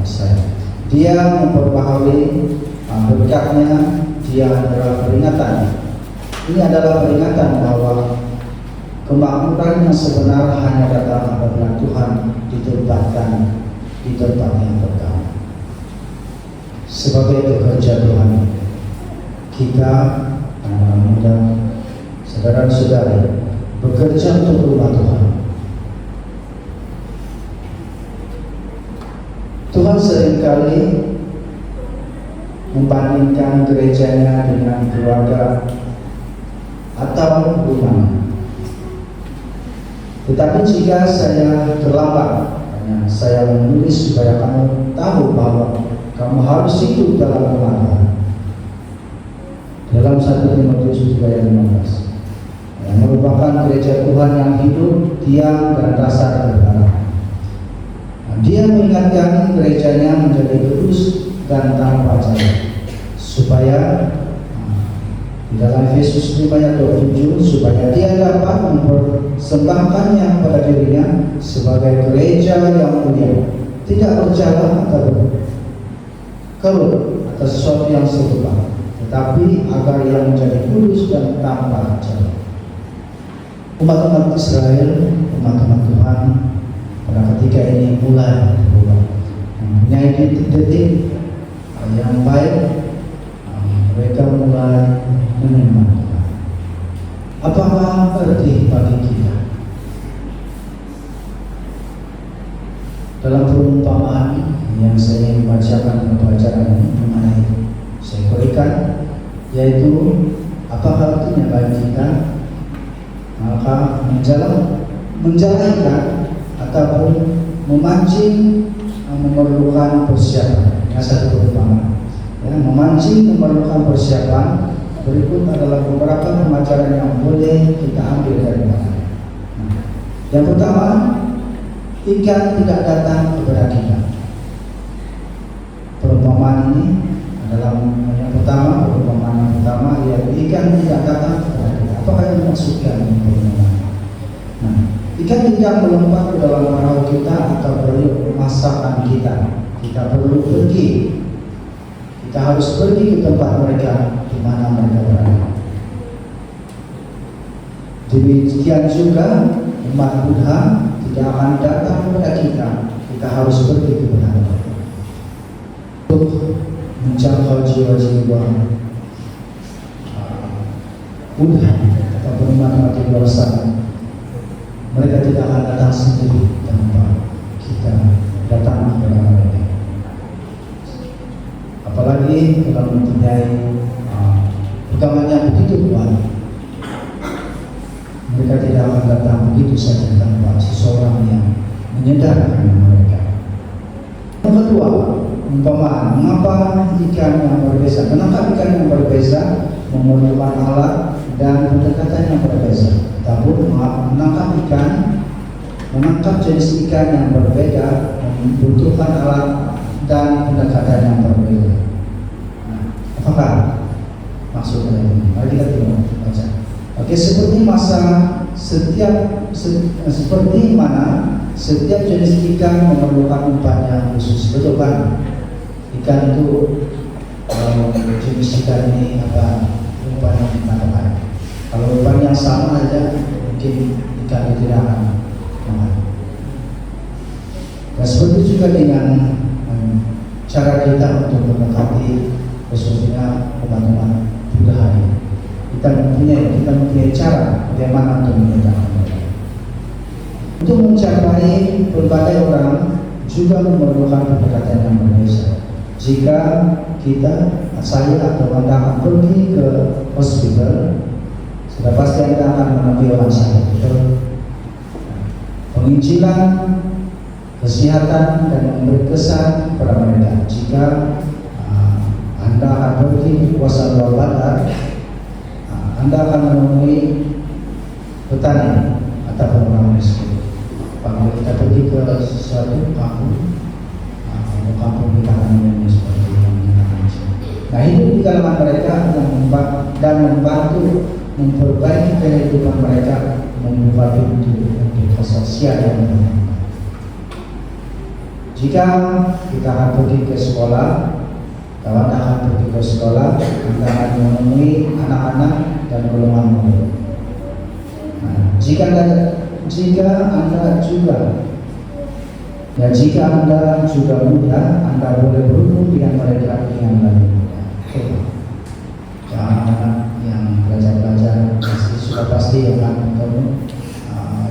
saya. Dia memperbaharui berkatnya, dia adalah peringatan. Ini adalah peringatan bahwa kemakmuran yang sebenar hanya datang apabila Tuhan ditempatkan di tempat yang pertama. Sebagai pekerja Tuhan, kita anak muda, saudara-saudari, bekerja untuk rumah Tuhan. Tuhan seringkali membandingkan gerejanya dengan keluarga atau rumah. Tetapi jika saya terlambat, saya menulis supaya kamu tahu bahwa kamu harus hidup dalam rumah Tuhan. Dalam 1 Timotius 3 ayat 15, yang merupakan gereja Tuhan yang hidup, diam, dan dasar kebenaran. Dia mengingatkan gerejanya menjadi kudus dan tanpa cacat, supaya di dalam Efesus 5 ayat 27, supaya dia dapat mempersembahkannya pada dirinya sebagai gereja yang mulia, tidak berjalan atau kerut atau sesuatu yang serupa, tetapi agar ia menjadi kudus dan tanpa cacat. Umat-umat Israel, umat-umat Tuhan, pada ketika ini mulai berubah, mempunyai titik-titik yang baik. Mereka mulai menerima Tuhan. Apakah arti bagi kita? Dalam perumpamaan yang saya ingin bacakan pelajaran ini mengenai saya berikan, yaitu apakah artinya bagi kita? Maka menjalankan ataupun memancing memerlukan persiapan. Yang satu perumpamaan. Ya, memancing memerlukan persiapan. Berikut adalah beberapa pelajaran yang boleh kita ambil dari mana. Yang pertama, ikan tidak datang kepada kita. Perumpamaan ini adalah yang pertama, perumpamaan yang pertama, yaitu ikan tidak datang kepada kita. Apakah yang dimaksudkan dengan perumpamaan? Nah, ikan tidak melompat ke dalam perahu kita atau perlu masakan kita. Kita perlu pergi. Kita harus pergi ke tempat mereka di mana mereka berada. Demikian juga umat Buddha tidak akan datang kepada kita. Kita harus pergi kepada mereka untuk menjangkau jiwa-jiwa Buddha atau umat-umat di luar sana. Mereka tidak akan datang sendiri tanpa kita datang kepada mereka. Apalagi kalau mempunyai pegangan yang begitu kuat, mereka tidak akan datang begitu saja tanpa seseorang yang menyedarkan mereka. Yang kedua, umpama mengapa ikan yang berbeza, menangkap ikan yang berbeza memerlukan alat dan pendekatan yang berbeza. Namun menangkap ikan, menangkap jenis ikan yang berbeda membutuhkan alat dan pendekatan yang berbeda. Nah, apakah maksudnya ini? Mari kita tengok baca. Oke, seperti setiap jenis ikan memerlukan umpan yang khusus. Betul kan? Ikan itu jenis ikan ini apa umpan yang ditangkap. Kalau umpan yang sama aja mungkin ikan itu tidak akan makan. Dan seperti juga dengan cara kita untuk mendekati khususnya umat-umat Buddha ini. Kita mempunyai cara bagaimana untuk mendekati mereka. Untuk mencapai berbagai orang juga memerlukan pendekatan yang berbeda. Jika saya atau Anda akan pergi ke hospital, sudah pasti Anda akan menemui orang sakit. Penginjilan, kesehatan, dan memberi kesan kepada mereka. Jika Anda akan pergi ke puasa luar bandar, Anda akan menemui petani ataupun orang miskin. Kalau kita pergi ke suatu kampung, kampung kita akan menemui seperti yang kita Nah, hidup di kalangan mereka dan membantu memperbaiki kehidupan mereka, membuka pintu untuk kesaksian yang benar. Jika kita akan pergi ke sekolah, kawan akan pergi ke sekolah, Anda akan menemui anak-anak dan golongan muda. Nah, jika Anda juga muda, Anda boleh berhubung dengan mereka yang lebih muda. Anak-anak yang belajar pasti akan bertemu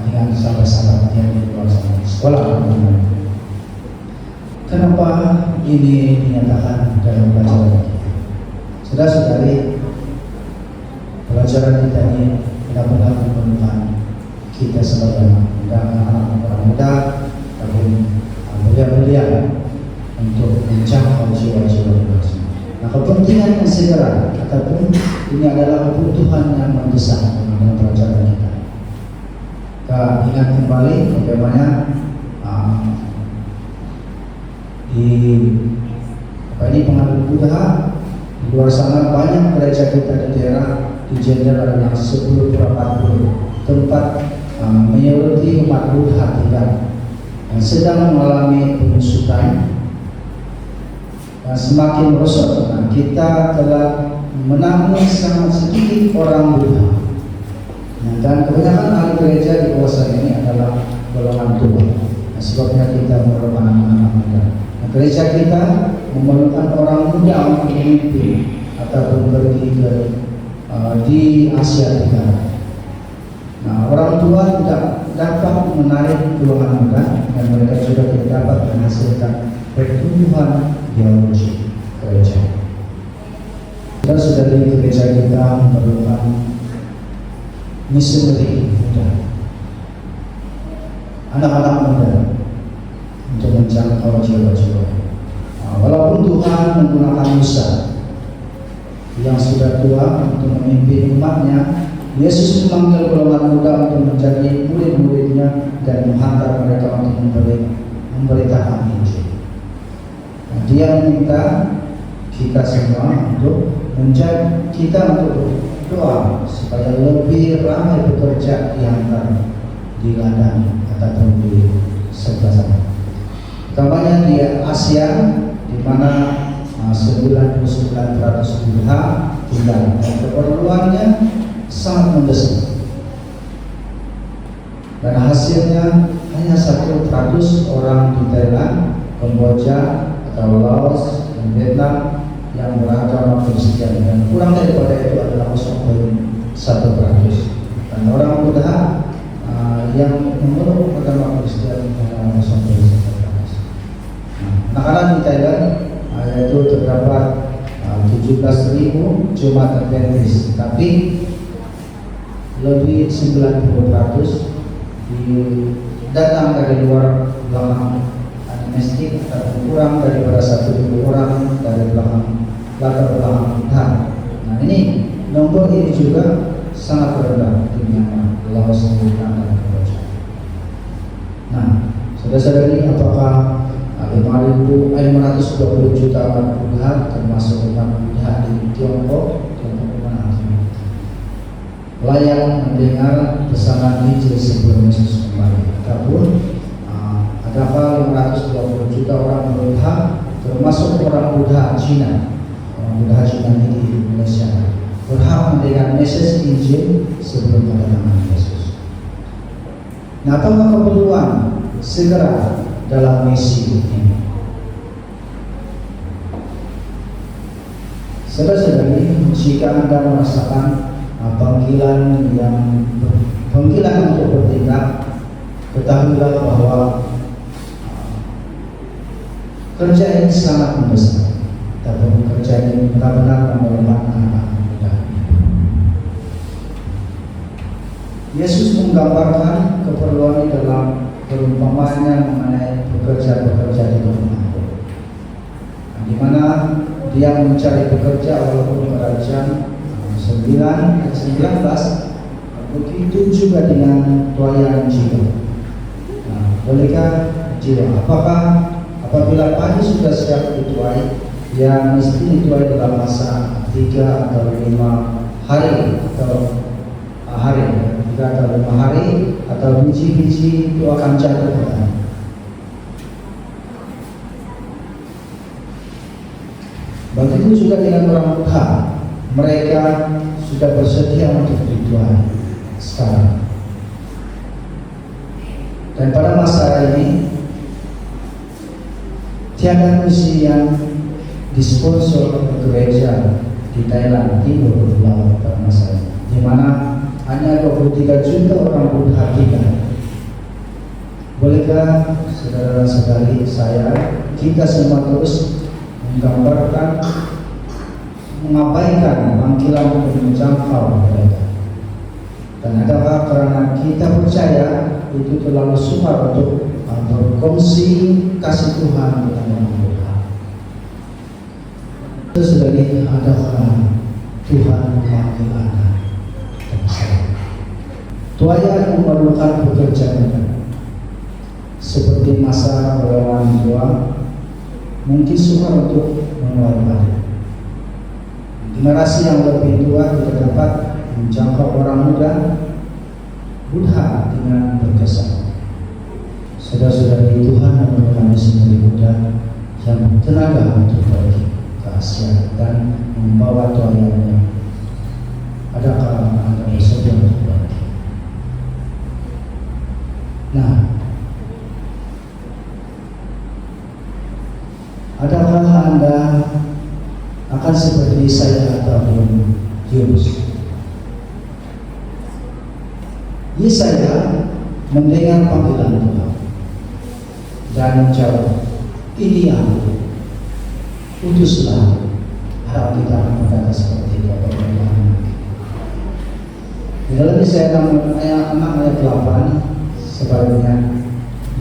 dengan sahabat-sahabat yang di luar sana sekolah. Kenapa ini dinyatakan dalam pelajaran kita? Saudara-saudari, pelajaran kita ini benar-benar memerlukan kita sebagai anak-anak muda ataupun belia-belia untuk menjangkau jiwa-jiwa dewasa. Nah, kepentingan yang segera ataupun ini adalah kebutuhan yang mendesak dalam pelajaran kita. Kita ingat kembali bagaimana di pengambil Buddha di luar sana banyak gereja kita di daerah di Jenderal yang 10-40 tempat menyeluruhi umat Buddha tinggal yang sedang mengalami penyusutan dan semakin merosot. Nah, kita telah menangani sangat sedikit orang Buddha. Nah, dan kebanyakan ahli gereja di kawasan ini adalah golongan tua. Nah, sebabnya kita memerlukan anak-anak muda. Nah, gereja kita memerlukan orang muda untuk memimpin ataupun pergi ke di Asia Tenggara. Nah, orang tua tidak dapat menarik golongan muda dan mereka juga tidak dapat menghasilkan pertumbuhan teologi gereja. Dan sudah di gereja kita memerlukan misioneri muda, anak-anak muda untuk menjangkau jiwa-jiwa. Nah, walaupun Tuhan menggunakan Musa yang sudah tua untuk memimpin umatnya, Yesus memanggil golongan muda untuk menjadi murid-muridnya dan menghantar mereka untuk memberitakan Injil. Nah, Dia meminta kita semua untuk berdoa supaya lebih ramai bekerja di antara di ladang ataupun di sebelah sana. Utamanya di Asia, di mana 99% Buddha tinggal dan keperluannya sangat mendesak. Dan hasilnya hanya 1% orang di Thailand, Kamboja, atau Laos, dan Vietnam yang beragama Kristen, dan kurang daripada itu adalah 0,1%. Dan orang Buddha yang memeluk agama Kristen adalah 0,1%. Nah, karena di Thailand yaitu terdapat 17.000 jemaat Adventist, tapi lebih 90% datang dari luar belakang domestik atau kurang daripada 1.000 orang dari latar belakang Buddha. Nah, ini nomor ini juga sangat rendah di Myanmar, Laos, dan Kamboja. Nah, saudara-saudari, apakah 520 juta umat Buddha termasuk umat Buddha di Tiongkok mana layak mendengar pesanan Injil sebelum Yesus kembali? Ataupun adakah 520 juta orang Buddha termasuk orang Buddha Cina, orang Buddha Cina di Indonesia berhak mendengar message Injil sebelum kedatangan Yesus? Nah, apakah keperluan segera dalam misi ini? Saudara-saudari, jika Anda merasakan panggilan untuk bertindak, ketahuilah bahwa kerja ini sangat mendesak. Tapi kerja ini benar-benar memerlukan anak-anak muda. Yesus menggambarkan keperluan ini dalam perumpamannya mengenai pekerja-pekerja di rumah, di mana dia mencari pekerja walaupun pada jam 9 dan 19. Begitu juga dengan pelayanan jiwa. Nah, bolehkah jiwa? Apakah apabila pagi sudah siap dituai, yang mesti itu adalah masa 3 atau 5 hari atau hari, 3 atau 5 hari atau biji-biji itu akan jatuh ke tanah. Begitu juga dengan orang Buddha, mereka sudah bersedia untuk Tuhan sekarang. Dan pada masa ini tiada misi yang disponsor oleh gereja di Thailand Timur Laut pada masa ini, di mana hanya 23 juta orang Buddha tinggal. Bolehkah saudara-saudari kita semua terus menggambarkan, mengabaikan panggilan untuk menjangkau mereka? Dan adakah karena kita percaya itu terlalu sukar untuk berkongsi kasih Tuhan kepada orang Buddha? Saudari, adakah Tuhan memanggil Anda dan saya? Tuaya memerlukan pekerjaan seperti masa orang tua, mungkin sukar untuk memulai balik. Generasi yang lebih tua tidak dapat menjangkau orang muda Buddha dengan berkesan. Saudara-saudari, Tuhan memerlukan mesinari muda yang bertenaga untuk pergi ke Asia dan membawa tuayanya. Adakah Anda bersedia untuk pergi? Nah, adakah Anda akan seperti saya ataupun Yunus? Yesaya mendengar panggilan Tuhan dan menjawab, "Ini aku, utuslah." Harap kita akan berkata seperti itu atau bagaimana? Di dalam Yesaya 6 ayat 8, sebaliknya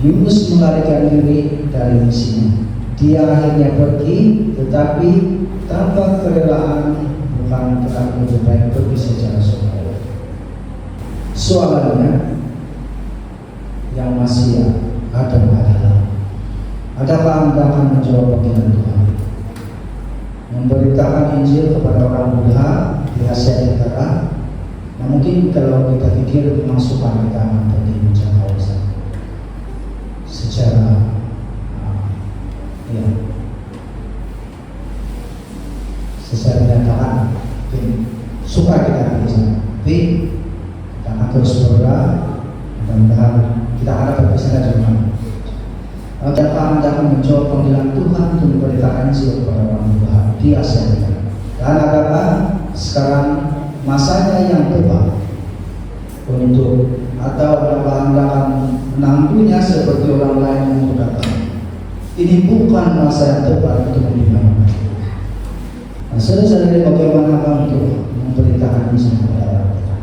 Yunus melarikan diri dari misinya. Dia akhirnya pergi, tetapi tanpa kerelaan, bukan karena lebih baik pergi secara sukarela. Soalnya yang masih ada adalah, adakah Anda akan menjawab panggilan Tuhan, memberitakan Injil kepada orang Buddha di Asia Tenggara? Nah, mungkin kalau kita pikir masukkan kita akan pergi menjangkau sana secara secara nyata, mungkin suka kita pergi sana, tapi kita akan terus berdoa. Mudah-mudahan kita akan pergi sana juga. Adakah Anda akan menjawab panggilan Tuhan untuk memberitakan Injil kepada orang Buddha di Asia Tenggara? Dan adakah sekarang masanya yang tepat untuk, atau adakah Anda akan menangguhnya seperti orang lain yang berkata, ini bukan masa yang tepat untuk membimbing? Nah, saudara-saudari, bagaimana untuk memberitakan Injil kepada orang Buddha?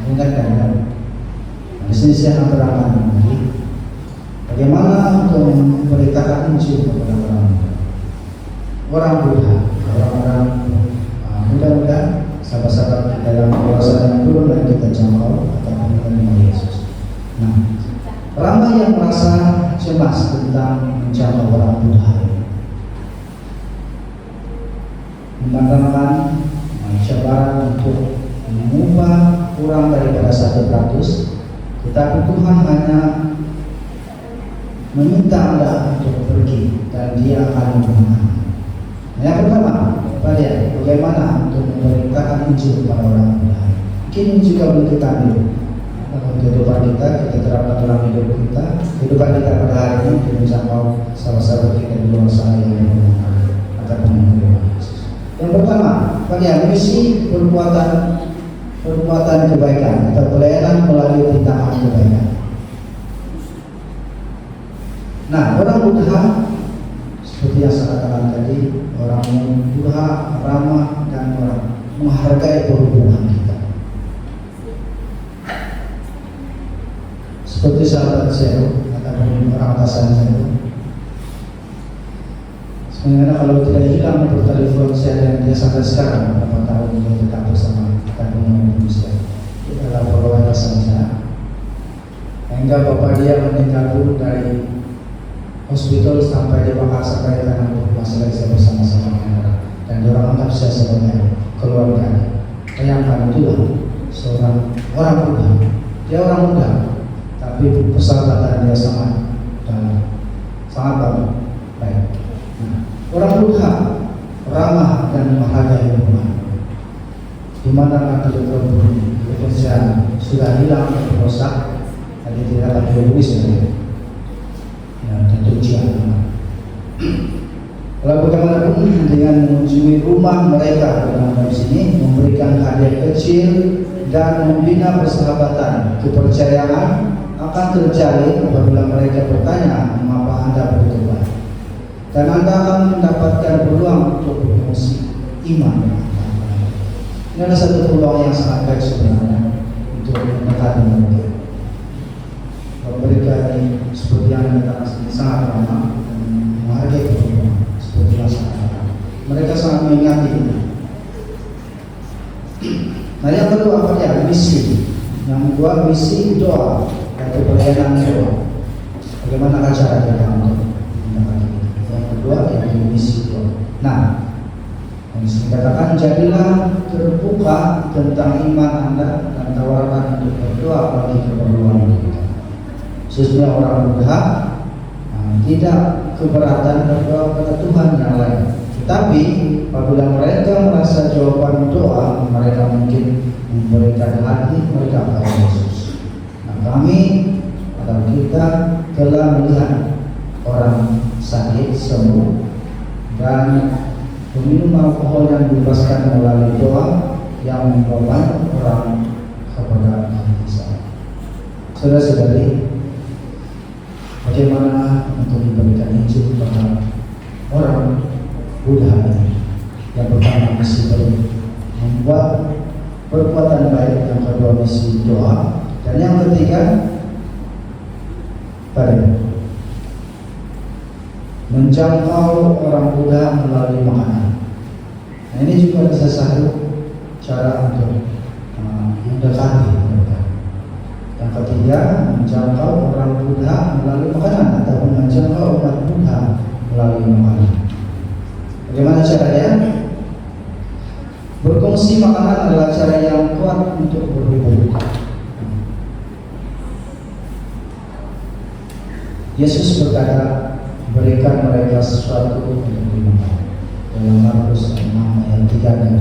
Ingatkan kan? Di sini saya akan terangkan nanti bagaimana untuk memberitakan Injil kepada orang Buddha, orang-orang mudah-mudahan sahabat-sahabat kita dalam kawasan yang turun dan kita jangkau atau mengenal Yesus. Nah, ramai yang merasa cemas tentang menjangkau orang Buddha, mengatakan cabaran untuk mengubah kurang daripada 100, tetapi Tuhan hanya meminta Anda untuk pergi dan Dia akan memenangkan. Yang pertama, bagaimana untuk memberitakan Injil kepada orang Buddha? Mungkin ini juga boleh kita ambil dalam kehidupan kita terapkan dalam hidup kita, kehidupan kita pada hari ini untuk menjangkau sahabat-sahabat kita di luar sana yang akan mengenal Yesus. Yang pertama, misi perbuatan kebaikan atau pelayanan melalui tindakan kebaikan. Nah, orang Buddha seperti yang saya katakan tadi, orang Buddha ramah dan orang menghargai perhubungan kita. Seperti sahabat saya ataupun orang atasan saya. Sebenarnya kalau tidak hilang nomor telepon saya dan dia sampai sekarang berapa tahun dia tetap bersama kita dengan Indonesia. Itu adalah pegawai atasan saya. Hingga bapak dia meninggal dulu dari hospital sampai di Makassar sampai karena masalah saya bersama-sama dengan orang dan orang anggap saya sebagai keluarga. Bayangkan itulah seorang orang muda, dia orang muda, tapi persahabatan dia sangat dalam, sangat baik. Nah, orang muda ramah dan menghargai lingkungan. Di mana nanti kebersihan sudah hilang rusak, jadi tidak ada biologis ya, tentu jangan. Kalau bagaimanapun dengan mengunjungi rumah mereka dalam sini, memberikan hadiah kecil dan membina persahabatan, kepercayaan akan terjalin apabila mereka bertanya mengapa Anda begitu baik, dan Anda akan mendapatkan peluang untuk berfungsi iman. Ini adalah satu peluang yang sangat baik sebenarnya untuk mendekati mereka. Mereka ini seperti yang kita sangat ramah dan menghargai perempuan seperti masyarakat. Mereka sangat mengingati ini. Nah, yang kedua apa ya? Misi. Yang kedua misi doa, yaitu pelayanan doa. Bagaimana cara kita untuk mendekati ini? Yang kedua yaitu misi doa. Nah, yang dikatakan jadilah terbuka tentang iman Anda dan tawarkan untuk berdoa bagi keperluan kita. Khususnya orang muda tidak keberatan berdoa kepada Tuhan yang lain. Tetapi apabila mereka merasa jawaban doa, mereka mungkin memberikan hati mereka kepada Yesus. Nah, kami atau kita telah melihat orang sakit sembuh dan peminum alkohol yang dibebaskan melalui doa yang membawa orang kepada Kristus. Saudara-saudari, bagaimana untuk memberikan Injil kepada orang Buddha ini? Yang pertama misi membuat perbuatan baik, yang kedua misi doa, dan yang ketiga menjangkau orang Buddha melalui makanan. Nah, ini juga ada satu cara untuk mendekati mereka. Yang ketiga, menjangkau orang Buddha melalui makanan atau menjangkau umat Buddha melalui makanan. Bagaimana caranya? Berkongsi makanan adalah cara yang kuat untuk berhubung. Yesus berkata, berikan mereka sesuatu untuk dimakan. Dalam Markus 6 ayat 3 dan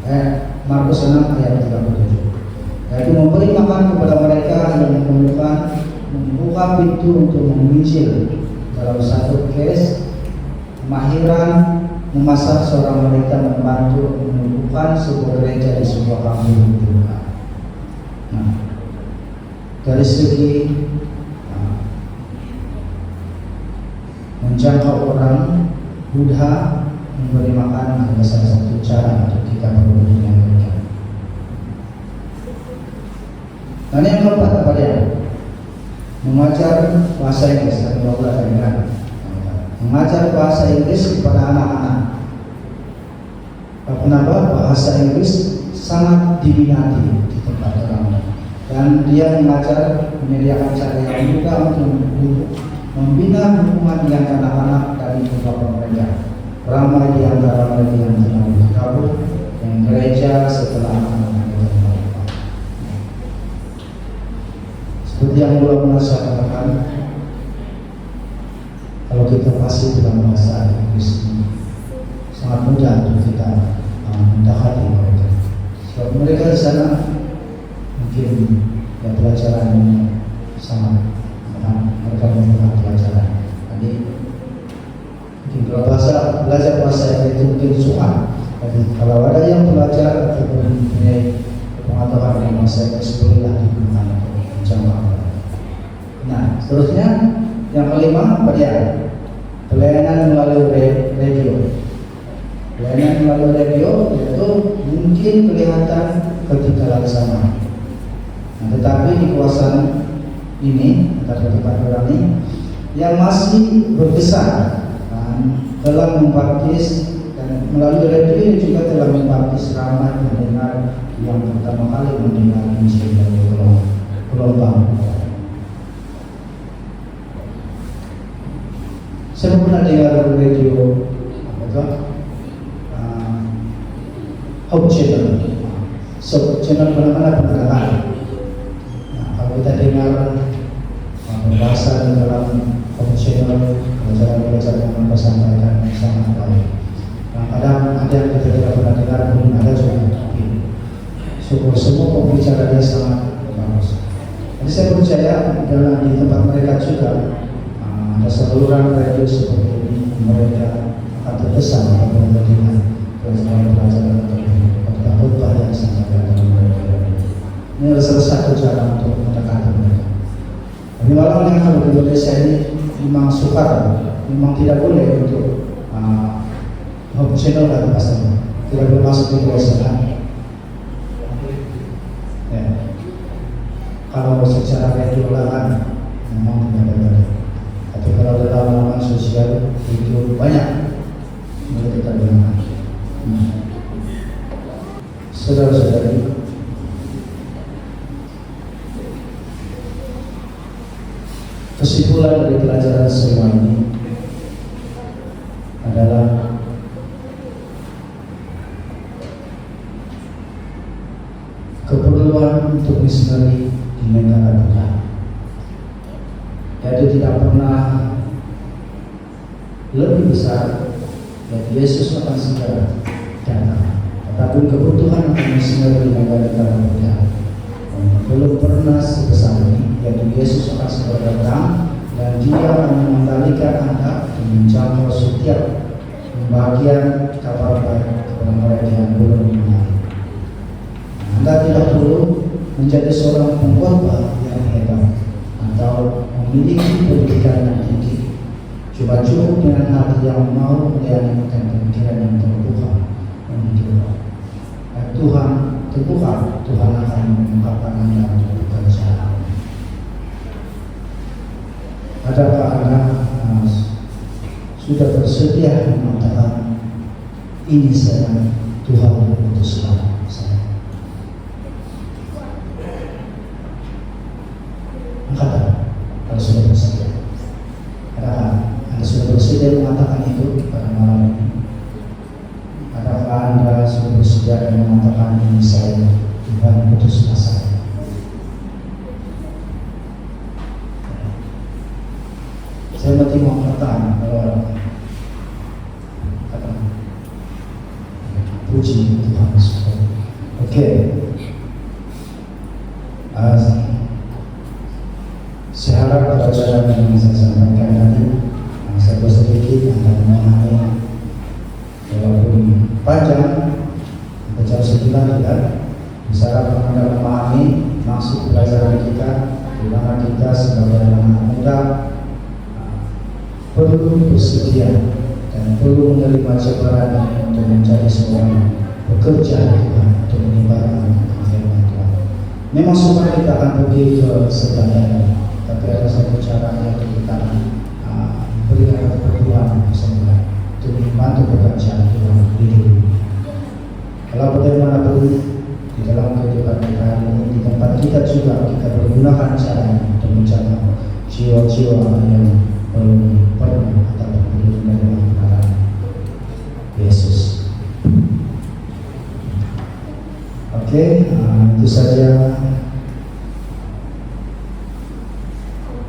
7. Markus 6 ayat 37. Yaitu memberi makan kepada mereka yang memerlukan, membuka pintu untuk menginjil. Dalam satu case, kemahiran memasak seorang wanita membantu menumbuhkan sebuah gereja di sebuah kampung. Nah, dari segi menjangkau orang Buddha, memberi makan adalah salah satu cara untuk kita berhubung dengan mereka. Dan yang keempat apa dia? Mengajar bahasa Inggris. Mengajar bahasa Inggris kepada anak-anak. Kenapa? Bahasa Inggris sangat diminati di tempat orang, dan dia mengajar, menyediakan cara yang mudah untuk membina hubungan dengan anak-anak dari beberapa mereka. Ramai di antara mereka yang telah berkabut dengan gereja setelah anak-anak mereka berubah. Seperti yang belum saya katakan, kalau kita pasti dalam bahasa Inggris ini sangat mudah untuk kita mendekati mereka. Sebab mereka di sana mungkin ya pelajaran sangat mereka membuka pelajaran. Jadi mungkin kalau belajar bahasa itu mungkin susah. Jadi kalau ada yang belajar atau mempunyai pengetahuan di bahasa Inggris, bolehlah digunakan untuk menjangkau. Nah, seterusnya yang kelima apa dia? Pelayanan melalui radio. Pelayanan melalui radio itu mungkin kelihatan ketika laksana. Nah, tetapi di kawasan ini atau tempat orang ini yang masih berbesar telah membaptis, dan melalui radio ini juga telah membaptis ramai mendengar yang pertama kali mendengar Injil dari gelombang. Saya pernah dengar radio apa itu? Hope Channel. So, channel mana-mana pernah dengar. Nah, kalau kita dengar pembahasan dalam Hope Channel, pelajaran-pelajaran yang mereka sampaikan sangat baik. Kadang ada yang kita tidak pernah dengar pun ada juga. Syukur semua pembicaranya sangat bagus. Jadi saya percaya dalam di tempat mereka juga ada saluran radio seperti ini, mereka akan terkesan apabila mendengar pelajaran-pelajaran atau khotbah yang disampaikan dalam radio. Ini adalah salah satu cara untuk mendekati mereka. Tapi walau yang kalau di Indonesia ini memang sukar, memang tidak boleh untuk Hope Channel dan pasal tidak boleh masuk di Indonesia. Ya. Kalau secara radio kan memang tidak ada. Tapi kalau dalam laman sosial itu banyak boleh kita dengar. Saudara-saudari, kesimpulan dari pelajaran semua ini adalah keperluan untuk misioneri di negara kita. Yaitu tidak pernah lebih besar dan Yesus akan segera datang. Tetapi kebutuhan untuk misioneri di negara kita belum pernah sebesar ini, yaitu Yesus akan segera datang dan Dia akan mengendalikan Anda dan menjangkau setiap bagian kabar baik kepada mereka yang belum mengenal. Anda tidak perlu menjadi seorang pengkhotbah yang hebat atau memiliki pendidikan yang tinggi. Cuma cukup dengan hati yang mau melayani dan pemikiran yang terbuka untuk Tuhan terbuka, Tuhan akan mengungkapkan Anda untuk bekerja. Adakah Anda sudah bersedia mengatakan ini saya Tuhan utuslah saya? Angkat kalau sudah bersedia. Adakah Anda sudah bersedia mengatakan itu pada malam ini? Adakah Anda sudah bersedia mengatakan ini saya Tuhan utuslah saya? Saya mesti mau katakan kalau kata puji Tuhan. Oke. Saya harap pelajaran yang saya sampaikan tadi saya sedikit akan memahami walaupun panjang baca sekitar tidak bisa Anda memahami maksud pelajaran kita di mana kita sebagai anak muda perlu bersedia dan perlu menerima cobaan untuk menjadi seorang pekerja Tuhan untuk menyebarkan firman Tuhan. Memang supaya kita akan pergi ke sebagian, tapi ada satu cara yang kita berikan keperluan bersama untuk membantu pekerjaan Tuhan di dunia. Kalau bagaimana perlu di dalam kehidupan kita ini di tempat kita juga kita menggunakan cara untuk menjaga jiwa-jiwa yang belum pernah atau belum menerima kebenaran Yesus. Oke, itu saja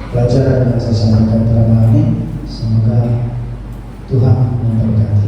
pelajaran yang saya sampaikan pada malam ini. Semoga Tuhan memberkati.